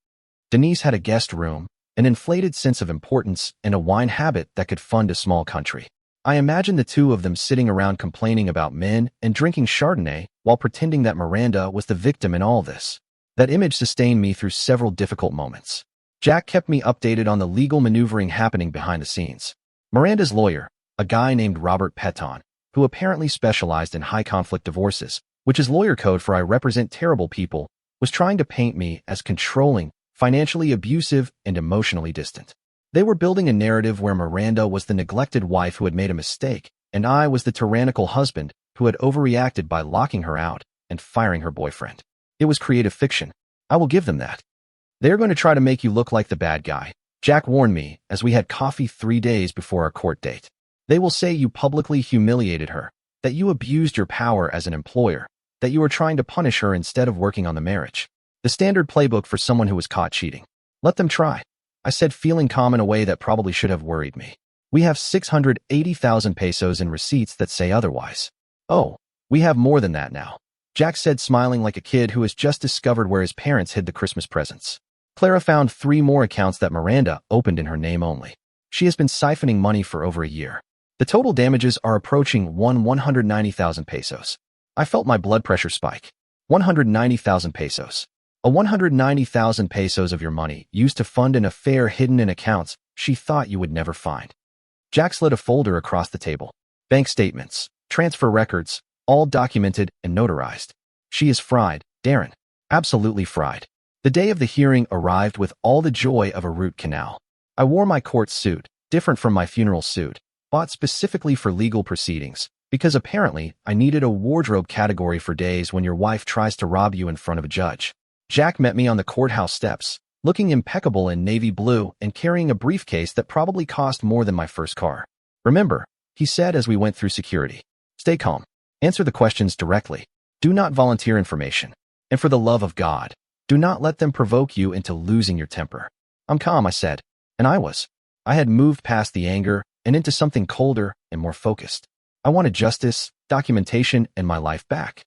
Denise had a guest room, an inflated sense of importance, and a wine habit that could fund a small country. I imagined the two of them sitting around complaining about men and drinking Chardonnay while pretending that Miranda was the victim in all this. That image sustained me through several difficult moments. Jack kept me updated on the legal maneuvering happening behind the scenes. Miranda's lawyer, a guy named Robert Peton, who apparently specialized in high-conflict divorces, which is lawyer code for I represent terrible people, was trying to paint me as controlling, financially abusive, and emotionally distant. They were building a narrative where Miranda was the neglected wife who had made a mistake, and I was the tyrannical husband who had overreacted by locking her out and firing her boyfriend. It was creative fiction. I will give them that. They are going to try to make you look like the bad guy, Jack warned me as we had coffee 3 days before our court date. They will say you publicly humiliated her, that you abused your power as an employer, that you were trying to punish her instead of working on the marriage. The standard playbook for someone who was caught cheating. Let them try. I said, feeling calm in a way that probably should have worried me. We have 680,000 pesos in receipts that say otherwise. Oh, we have more than that now, Jack said, smiling like a kid who has just discovered where his parents hid the Christmas presents. Clara found 3 more accounts that Miranda opened in her name only. She has been siphoning money for over a year. The total damages are approaching 190,000 pesos. I felt my blood pressure spike. 190,000 pesos. 190,000 pesos of your money used to fund an affair hidden in accounts she thought you would never find. Jack slid a folder across the table. Bank statements, transfer records, all documented and notarized. She is fried, Darren. Absolutely fried. The day of the hearing arrived with all the joy of a root canal. I wore my court suit, different from my funeral suit, bought specifically for legal proceedings, because apparently I needed a wardrobe category for days when your wife tries to rob you in front of a judge. Jack met me on the courthouse steps, looking impeccable in navy blue and carrying a briefcase that probably cost more than my first car. Remember, he said as we went through security. Stay calm. Answer the questions directly. Do not volunteer information. And for the love of God, do not let them provoke you into losing your temper. I'm calm, I said. And I was. I had moved past the anger and into something colder and more focused. I wanted justice, documentation, and my life back.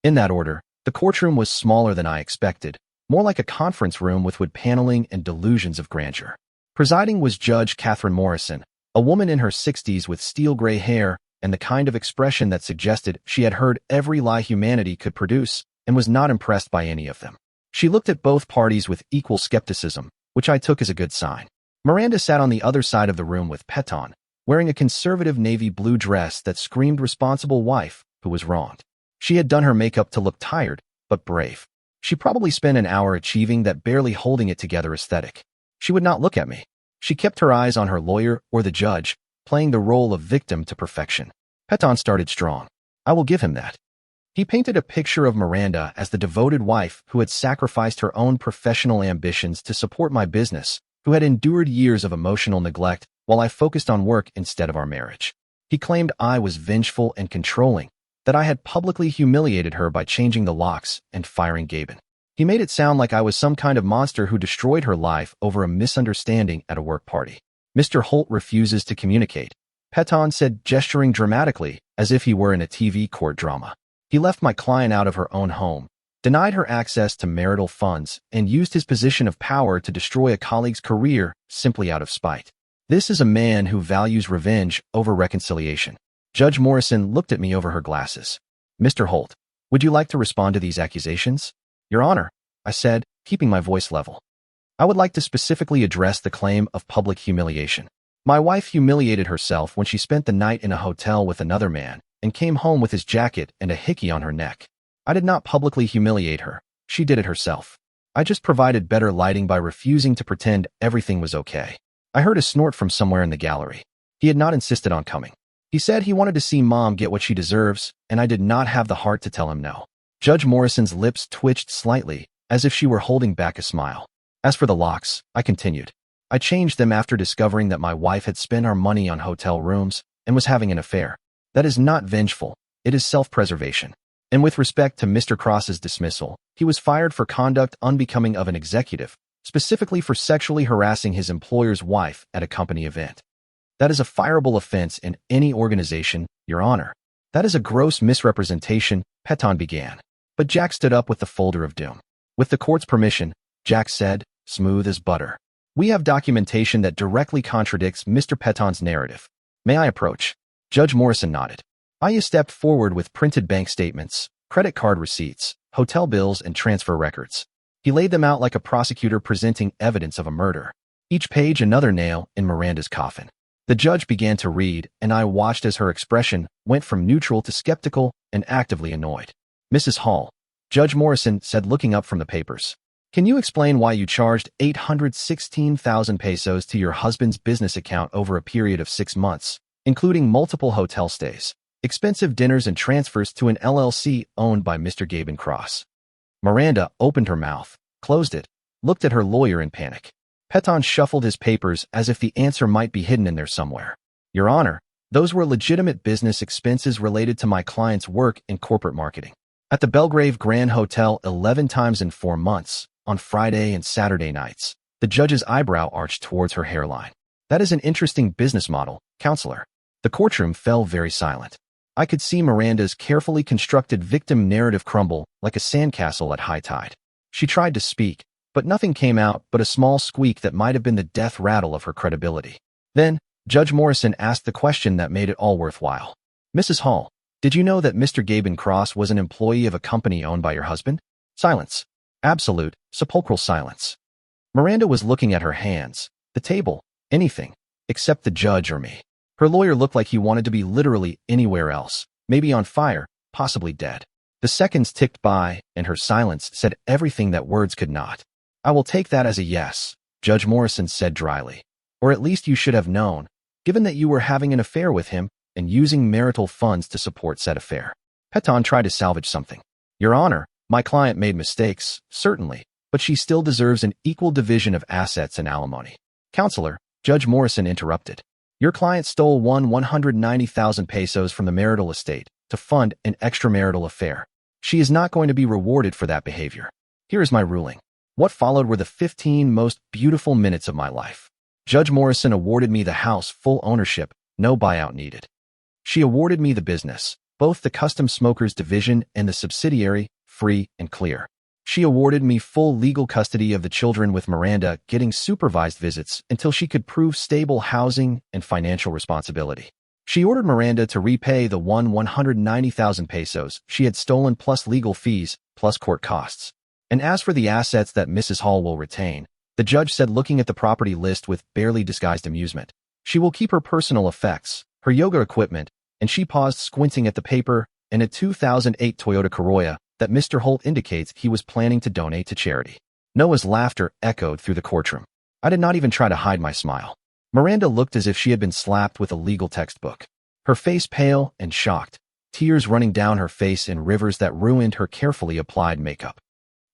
In that order, the courtroom was smaller than I expected, more like a conference room with wood paneling and delusions of grandeur. Presiding was Judge Catherine Morrison, a woman in her 60s with steel-gray hair and the kind of expression that suggested she had heard every lie humanity could produce and was not impressed by any of them. She looked at both parties with equal skepticism, which I took as a good sign. Miranda sat on the other side of the room with Peton, wearing a conservative navy blue dress that screamed responsible wife who was wronged. She had done her makeup to look tired, but brave. She probably spent an hour achieving that barely holding it together aesthetic. She would not look at me. She kept her eyes on her lawyer or the judge, playing the role of victim to perfection. Peton started strong. I will give him that. He painted a picture of Miranda as the devoted wife who had sacrificed her own professional ambitions to support my business, who had endured years of emotional neglect while I focused on work instead of our marriage. He claimed I was vengeful and controlling, that I had publicly humiliated her by changing the locks and firing Gaben. He made it sound like I was some kind of monster who destroyed her life over a misunderstanding at a work party. Mr. Holt refuses to communicate, Peton said, gesturing dramatically as if he were in a TV court drama. He left my client out of her own home, denied her access to marital funds, and used his position of power to destroy a colleague's career simply out of spite. This is a man who values revenge over reconciliation. Judge Morrison looked at me over her glasses. Mr. Holt, would you like to respond to these accusations? Your Honor, I said, keeping my voice level. I would like to specifically address the claim of public humiliation. My wife humiliated herself when she spent the night in a hotel with another man and came home with his jacket and a hickey on her neck. I did not publicly humiliate her. She did it herself. I just provided better lighting by refusing to pretend everything was okay. I heard a snort from somewhere in the gallery. He had not insisted on coming. He said he wanted to see Mom get what she deserves, and I did not have the heart to tell him no. Judge Morrison's lips twitched slightly, as if she were holding back a smile. As for the locks, I continued. I changed them after discovering that my wife had spent our money on hotel rooms and was having an affair. That is not vengeful, it is self-preservation. And with respect to Mr. Cross's dismissal, he was fired for conduct unbecoming of an executive, specifically for sexually harassing his employer's wife at a company event. That is a fireable offense in any organization, Your Honor. That is a gross misrepresentation, Peton began. But Jack stood up with the folder of doom. With the court's permission, Jack said, smooth as butter. We have documentation that directly contradicts Mr. Peton's narrative. May I approach? Judge Morrison nodded. I stepped forward with printed bank statements, credit card receipts, hotel bills, and transfer records. He laid them out like a prosecutor presenting evidence of a murder. Each page another nail in Miranda's coffin. The judge began to read, and I watched as her expression went from neutral to skeptical and actively annoyed. Mrs. Hall, Judge Morrison said, looking up from the papers. Can you explain why you charged 816,000 pesos to your husband's business account over a period of 6 months, including multiple hotel stays, expensive dinners, and transfers to an LLC owned by Mr. Gaben Cross? Miranda opened her mouth, closed it, looked at her lawyer in panic. Peton shuffled his papers as if the answer might be hidden in there somewhere. Your Honor, those were legitimate business expenses related to my client's work in corporate marketing. At the Belgrave Grand Hotel 11 times in 4 months, on Friday and Saturday nights. The judge's eyebrow arched towards her hairline. That is an interesting business model, counselor. The courtroom fell very silent. I could see Miranda's carefully constructed victim narrative crumble like a sandcastle at high tide. She tried to speak, but nothing came out but a small squeak that might have been the death rattle of her credibility. Then, Judge Morrison asked the question that made it all worthwhile. Mrs. Hall, did you know that Mr. Gaben Cross was an employee of a company owned by your husband? Silence. Absolute, sepulchral silence. Miranda was looking at her hands, the table, anything, except the judge or me. Her lawyer looked like he wanted to be literally anywhere else, maybe on fire, possibly dead. The seconds ticked by, and her silence said everything that words could not. I will take that as a yes, Judge Morrison said dryly. Or at least you should have known, given that you were having an affair with him and using marital funds to support said affair. Peton tried to salvage something. Your Honor, my client made mistakes, certainly, but she still deserves an equal division of assets and alimony. Counselor, Judge Morrison interrupted. Your client stole 190,000 pesos from the marital estate to fund an extramarital affair. She is not going to be rewarded for that behavior. Here is my ruling. What followed were the 15 most beautiful minutes of my life. Judge Morrison awarded me the house full ownership, no buyout needed. She awarded me the business, both the custom smokers division and the subsidiary, free and clear. She awarded me full legal custody of the children, with Miranda getting supervised visits until she could prove stable housing and financial responsibility. She ordered Miranda to repay the 190,000 pesos she had stolen, plus legal fees, plus court costs. And as for the assets that Mrs. Hall will retain, the judge said, looking at the property list with barely disguised amusement, she will keep her personal effects, her yoga equipment, and she paused, squinting at the paper, and a 2008 Toyota Corolla that Mr. Holt indicates he was planning to donate to charity. Noah's laughter echoed through the courtroom. I did not even try to hide my smile. Miranda looked as if she had been slapped with a legal textbook. Her face pale and shocked, tears running down her face in rivers that ruined her carefully applied makeup.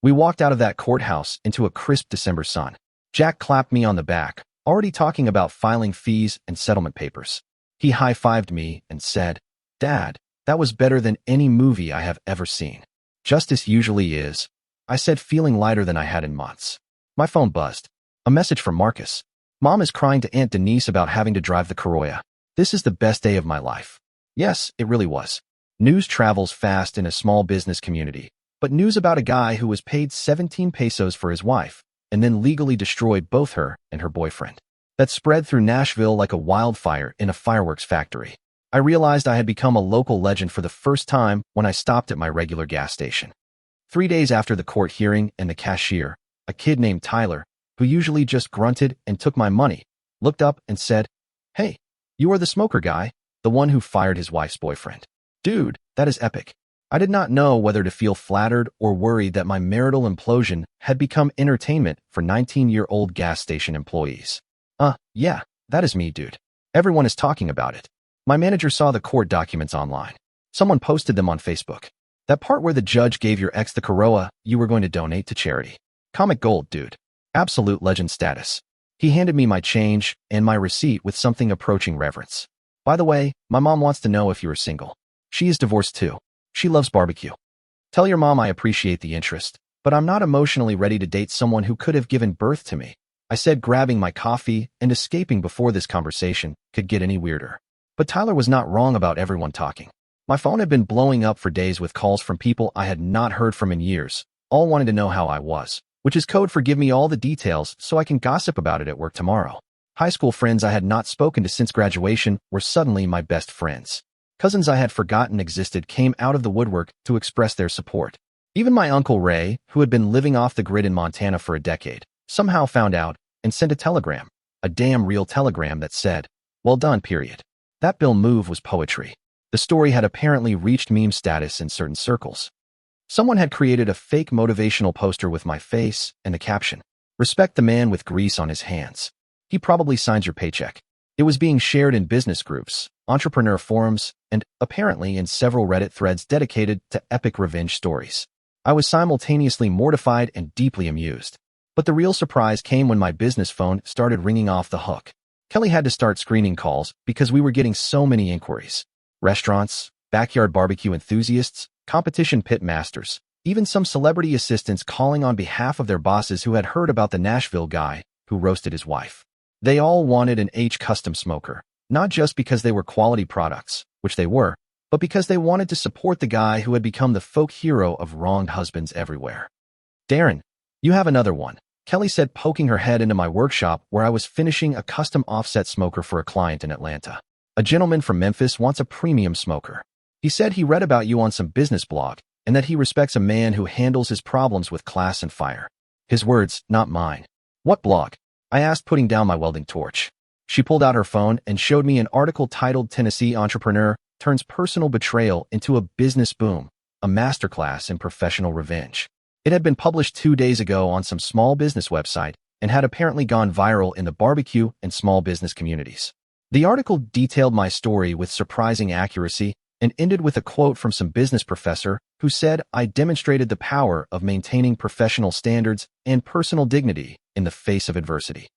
We walked out of that courthouse into a crisp December sun. Jack clapped me on the back, already talking about filing fees and settlement papers. He high-fived me and said, "Dad, that was better than any movie I have ever seen." "Justice usually is," I said, feeling lighter than I had in months. My phone buzzed. A message from Marcus. "Mom is crying to Aunt Denise about having to drive the Corolla. This is the best day of my life." Yes, it really was. News travels fast in a small business community, but news about a guy who was paid 17 pesos for his wife and then legally destroyed both her and her boyfriend. That spread through Nashville like a wildfire in a fireworks factory. I realized I had become a local legend for the first time when I stopped at my regular gas station. 3 days after the court hearing, and the cashier, a kid named Tyler, who usually just grunted and took my money, looked up and said, "Hey, you are the smoker guy, the one who fired his wife's boyfriend." Dude, that is epic. I did not know whether to feel flattered or worried that my marital implosion had become entertainment for 19-year-old gas station employees. Yeah, that is me, dude. Everyone is talking about it. My manager saw the court documents online. Someone posted them on Facebook. That part where the judge gave your ex the Corolla you were going to donate to charity. Comic gold, dude. Absolute legend status. He handed me my change and my receipt with something approaching reverence. "By the way, my mom wants to know if you are single. She is divorced too. She loves barbecue. Tell your mom I appreciate the interest, but I'm not emotionally ready to date someone who could have given birth to me," I said, grabbing my coffee and escaping before this conversation could get any weirder. But Tyler was not wrong about everyone talking. My phone had been blowing up for days with calls from people I had not heard from in years, all wanting to know how I was, which is code for "give me all the details so I can gossip about it at work tomorrow." High school friends I had not spoken to since graduation were suddenly my best friends. Cousins I had forgotten existed came out of the woodwork to express their support. Even my Uncle Ray, who had been living off the grid in Montana for a decade, somehow found out and sent a telegram, a damn real telegram that said, "Well done, period." That Bill move was poetry. The story had apparently reached meme status in certain circles. Someone had created a fake motivational poster with my face and the caption, "Respect the man with grease on his hands. He probably signs your paycheck." It was being shared in business groups, entrepreneur forums, and apparently in several Reddit threads dedicated to epic revenge stories. I was simultaneously mortified and deeply amused. But the real surprise came when my business phone started ringing off the hook. Kelly had to start screening calls because we were getting so many inquiries. Restaurants, backyard barbecue enthusiasts, competition pit masters, even some celebrity assistants calling on behalf of their bosses who had heard about the Nashville guy who roasted his wife. They all wanted an H custom smoker, not just because they were quality products, which they were, but because they wanted to support the guy who had become the folk hero of wronged husbands everywhere. "Darren, you have another one," Kelly said, poking her head into my workshop where I was finishing a custom offset smoker for a client in Atlanta. "A gentleman from Memphis wants a premium smoker. He said he read about you on some business blog and that he respects a man who handles his problems with class and fire." His words, not mine. "What blog?" I asked, putting down my welding torch. She pulled out her phone and showed me an article titled "Tennessee Entrepreneur Turns Personal Betrayal into a Business Boom, a Masterclass in Professional Revenge." It had been published 2 days ago on some small business website and had apparently gone viral in the barbecue and small business communities. The article detailed my story with surprising accuracy and ended with a quote from some business professor who said I demonstrated the power of maintaining professional standards and personal dignity in the face of adversity.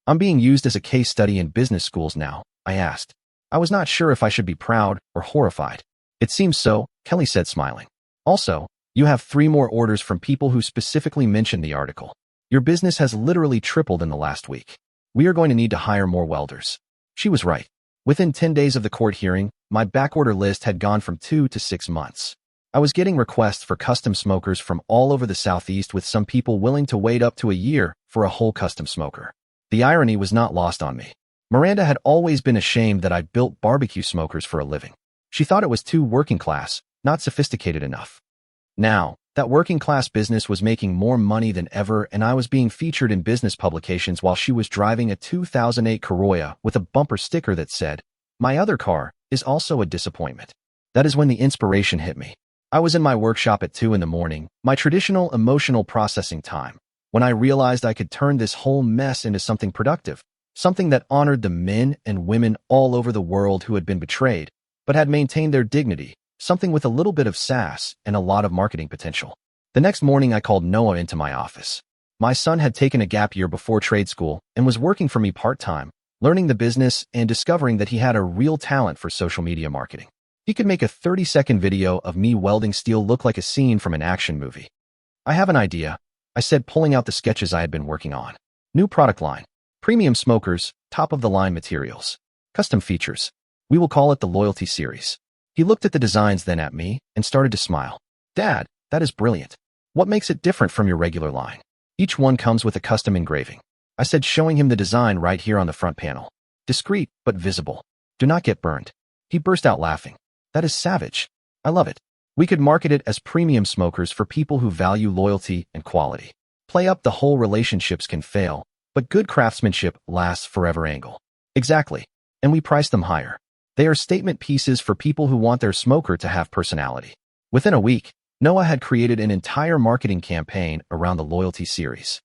"I'm being used as a case study in business schools now," I asked. I was not sure if I should be proud or horrified. "It seems so," Kelly said, smiling. "Also, you have 3 more orders from people who specifically mentioned the article. Your business has literally tripled in the last week. We are going to need to hire more welders." She was right. Within 10 days of the court hearing, my backorder list had gone from 2 to 6 months. I was getting requests for custom smokers from all over the Southeast, with some people willing to wait up to a year for a whole custom smoker. The irony was not lost on me. Miranda had always been ashamed that I built barbecue smokers for a living. She thought it was too working class, not sophisticated enough. Now, that working class business was making more money than ever, and I was being featured in business publications while she was driving a 2008 Corolla with a bumper sticker that said, "My other car is also a disappointment." That is when the inspiration hit me. I was in my workshop at 2 in the morning, my traditional emotional processing time, when I realized I could turn this whole mess into something productive, something that honored the men and women all over the world who had been betrayed, but had maintained their dignity, something with a little bit of sass and a lot of marketing potential. The next morning, I called Noah into my office. My son had taken a gap year before trade school and was working for me part-time, learning the business and discovering that he had a real talent for social media marketing. He could make a 30-second video of me welding steel look like a scene from an action movie. "I have an idea," I said, pulling out the sketches I had been working on. "New product line. Premium smokers, top-of-the-line materials. Custom features. We will call it the Loyalty Series." He looked at the designs, then at me, and started to smile. "Dad, that is brilliant. What makes it different from your regular line?" "Each one comes with a custom engraving," I said, showing him the design right here on the front panel. "Discreet, but visible. Do not get burned." He burst out laughing. "That is savage. I love it. We could market it as premium smokers for people who value loyalty and quality. Play up the whole relationships can fail, but good craftsmanship lasts forever angle." "Exactly. And we price them higher. They are statement pieces for people who want their smoker to have personality." Within a week, Noah had created an entire marketing campaign around the Loyalty Series.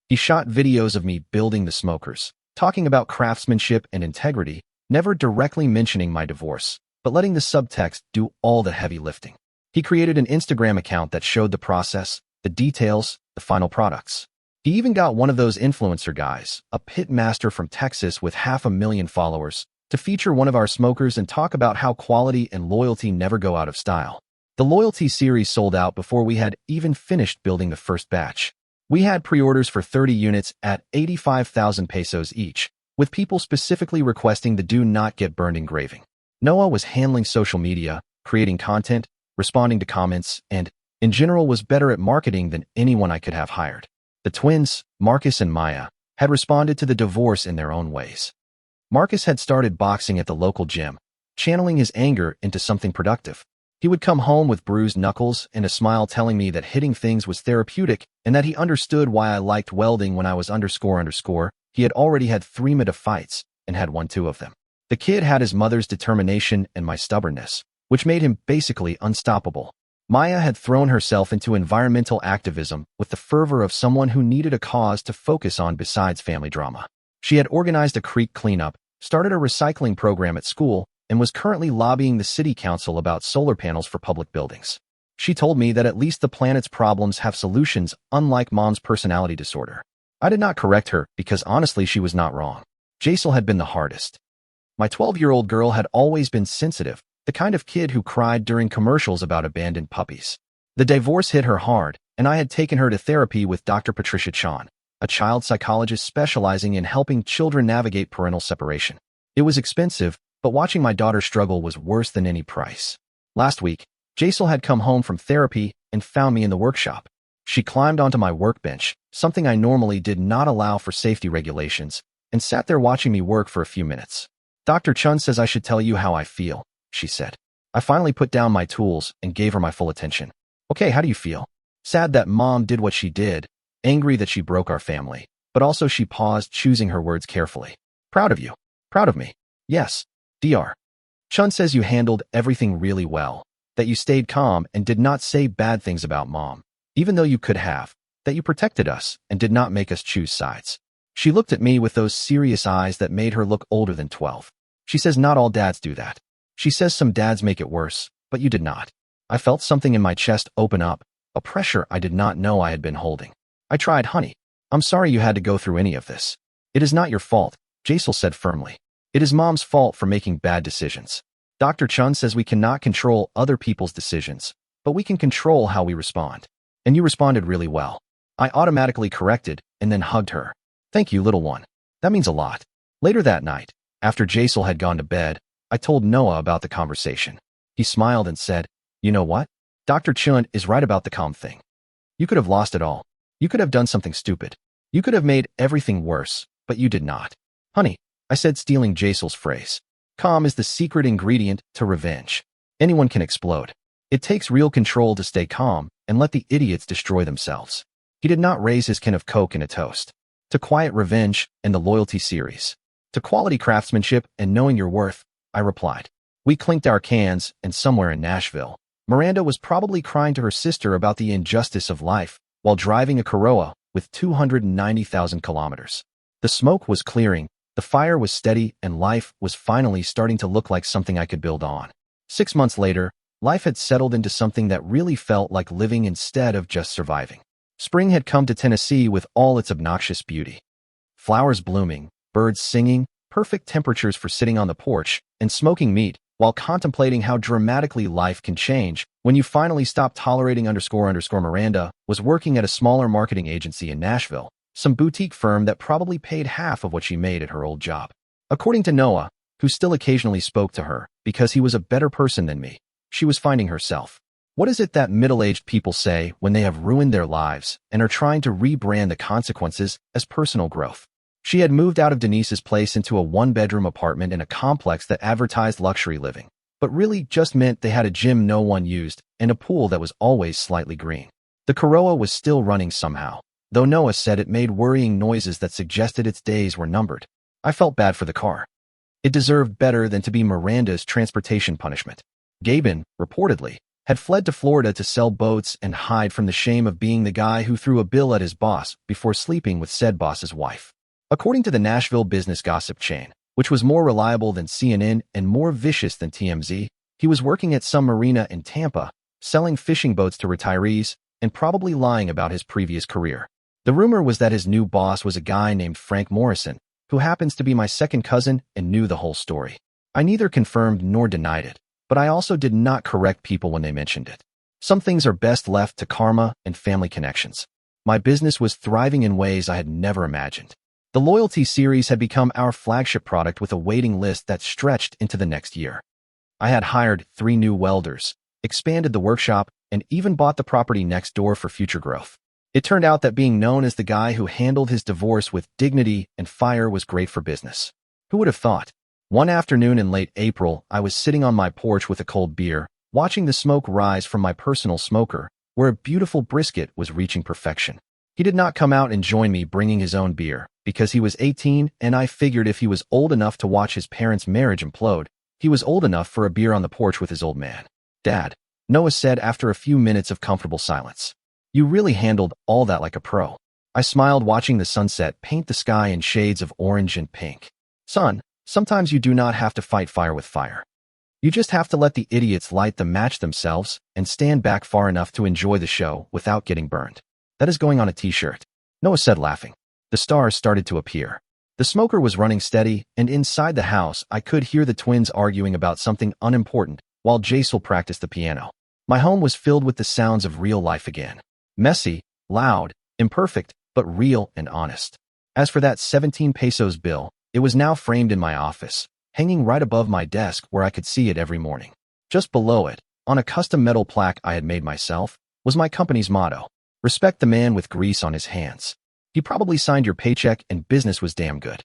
He shot videos of me building the smokers, talking about craftsmanship and integrity, never directly mentioning my divorce, but letting the subtext do all the heavy lifting. He created an Instagram account that showed the process, the details, the final products. He even got one of those influencer guys, a pit master from Texas with 500,000 followers, to feature one of our smokers and talk about how quality and loyalty never go out of style. The Loyalty Series sold out before we had even finished building the first batch. We had pre-orders for 30 units at 85,000 pesos each, with people specifically requesting the "Do Not Get Burned" engraving. Noah was handling social media, creating content, responding to comments, and, in general, was better at marketing than anyone I could have hired. The twins, Marcus and Maya, had responded to the divorce in their own ways. Marcus had started boxing at the local gym, channeling his anger into something productive. He would come home with bruised knuckles and a smile, telling me that hitting things was therapeutic and that he understood why I liked welding when I was __. He had already had 3 meta fights and had won 2 of them. The kid had his mother's determination and my stubbornness, which made him basically unstoppable. Maya had thrown herself into environmental activism with the fervor of someone who needed a cause to focus on besides family drama. She had organized a creek cleanup, started a recycling program at school, and was currently lobbying the city council about solar panels for public buildings. She told me that at least the planet's problems have solutions, unlike Mom's personality disorder. I did not correct her because honestly she was not wrong. Jaisal had been the hardest. My 12-year-old girl had always been sensitive, the kind of kid who cried during commercials about abandoned puppies. The divorce hit her hard, and I had taken her to therapy with Dr. Patricia Chan, a child psychologist specializing in helping children navigate parental separation. It was expensive, but watching my daughter struggle was worse than any price. Last week, Jaisal had come home from therapy and found me in the workshop. She climbed onto my workbench, something I normally did not allow for safety regulations, and sat there watching me work for a few minutes. "Dr. Chun says I should tell you how I feel," she said. I finally put down my tools and gave her my full attention. "Okay, how do you feel?" "Sad that Mom did what she did, angry that she broke our family, but also," she paused, choosing her words carefully. "Proud of you." "Proud of me?" "Yes, Dr. Chun says you handled everything really well, that you stayed calm and did not say bad things about Mom, even though you could have, that you protected us and did not make us choose sides." She looked at me with those serious eyes that made her look older than 12. She says not all dads do that. She says some dads make it worse, but you did not. I felt something in my chest open up, a pressure I did not know I had been holding. I tried, "Honey, I'm sorry you had to go through any of this. It is not your fault," Jaisal said firmly. "It is Mom's fault for making bad decisions. Dr. Chun says we cannot control other people's decisions, but we can control how we respond. And you responded really well." I automatically corrected and then hugged her. "Thank you, little one. That means a lot." Later that night, after Jaisal had gone to bed, I told Noah about the conversation. He smiled and said, "You know what? Dr. Chun is right about the calm thing. You could have lost it all. You could have done something stupid. You could have made everything worse, but you did not. Honey, I said, stealing Jasel's phrase. Calm is the secret ingredient to revenge. Anyone can explode. It takes real control to stay calm and let the idiots destroy themselves. He did not raise his can of Coke in a toast. To quiet revenge and the loyalty series. To quality craftsmanship and knowing your worth, I replied. We clinked our cans, and somewhere in Nashville, Miranda was probably crying to her sister about the injustice of life while driving a Corolla with 290,000 kilometers. The smoke was clearing, the fire was steady, and life was finally starting to look like something I could build on. 6 months later, life had settled into something that really felt like living instead of just surviving. Spring had come to Tennessee with all its obnoxious beauty. Flowers blooming, birds singing, perfect temperatures for sitting on the porch and smoking meat while contemplating how dramatically life can change when you finally stop tolerating Miranda was working at a smaller marketing agency in Nashville, some boutique firm that probably paid half of what she made at her old job. According to Noah, who still occasionally spoke to her because he was a better person than me, she was finding herself. What is it that middle-aged people say when they have ruined their lives and are trying to rebrand the consequences as personal growth? She had moved out of Denise's place into a one-bedroom apartment in a complex that advertised luxury living, but really just meant they had a gym no one used and a pool that was always slightly green. The Corolla was still running somehow, though Noah said it made worrying noises that suggested its days were numbered. I felt bad for the car. It deserved better than to be Miranda's transportation punishment. Gaben, reportedly, had fled to Florida to sell boats and hide from the shame of being the guy who threw a bill at his boss before sleeping with said boss's wife. According to the Nashville business gossip chain, which was more reliable than CNN and more vicious than TMZ, he was working at some marina in Tampa, selling fishing boats to retirees, and probably lying about his previous career. The rumor was that his new boss was a guy named Frank Morrison, who happens to be my second cousin and knew the whole story. I neither confirmed nor denied it, but I also did not correct people when they mentioned it. Some things are best left to karma and family connections. My business was thriving in ways I had never imagined. The loyalty series had become our flagship product with a waiting list that stretched into the next year. I had hired 3 new welders, expanded the workshop, and even bought the property next door for future growth. It turned out that being known as the guy who handled his divorce with dignity and fire was great for business. Who would have thought? One afternoon in late April, I was sitting on my porch with a cold beer, watching the smoke rise from my personal smoker, where a beautiful brisket was reaching perfection. He did not come out and join me bringing his own beer, because he was 18 and I figured if he was old enough to watch his parents' marriage implode, he was old enough for a beer on the porch with his old man. Dad, Noah said after a few minutes of comfortable silence. You really handled all that like a pro. I smiled watching the sunset paint the sky in shades of orange and pink. Son, sometimes you do not have to fight fire with fire. You just have to let the idiots light the match themselves and stand back far enough to enjoy the show without getting burned. That is going on a t-shirt, Noah said, laughing. The stars started to appear. The smoker was running steady, and inside the house I could hear the twins arguing about something unimportant while Jasel practiced the piano. My home was filled with the sounds of real life again. Messy, loud, imperfect, but real and honest. As for that 17 pesos bill, it was now framed in my office, hanging right above my desk where I could see it every morning. Just below it, on a custom metal plaque I had made myself, was my company's motto. Respect the man with grease on his hands. He probably signed your paycheck and business was damn good.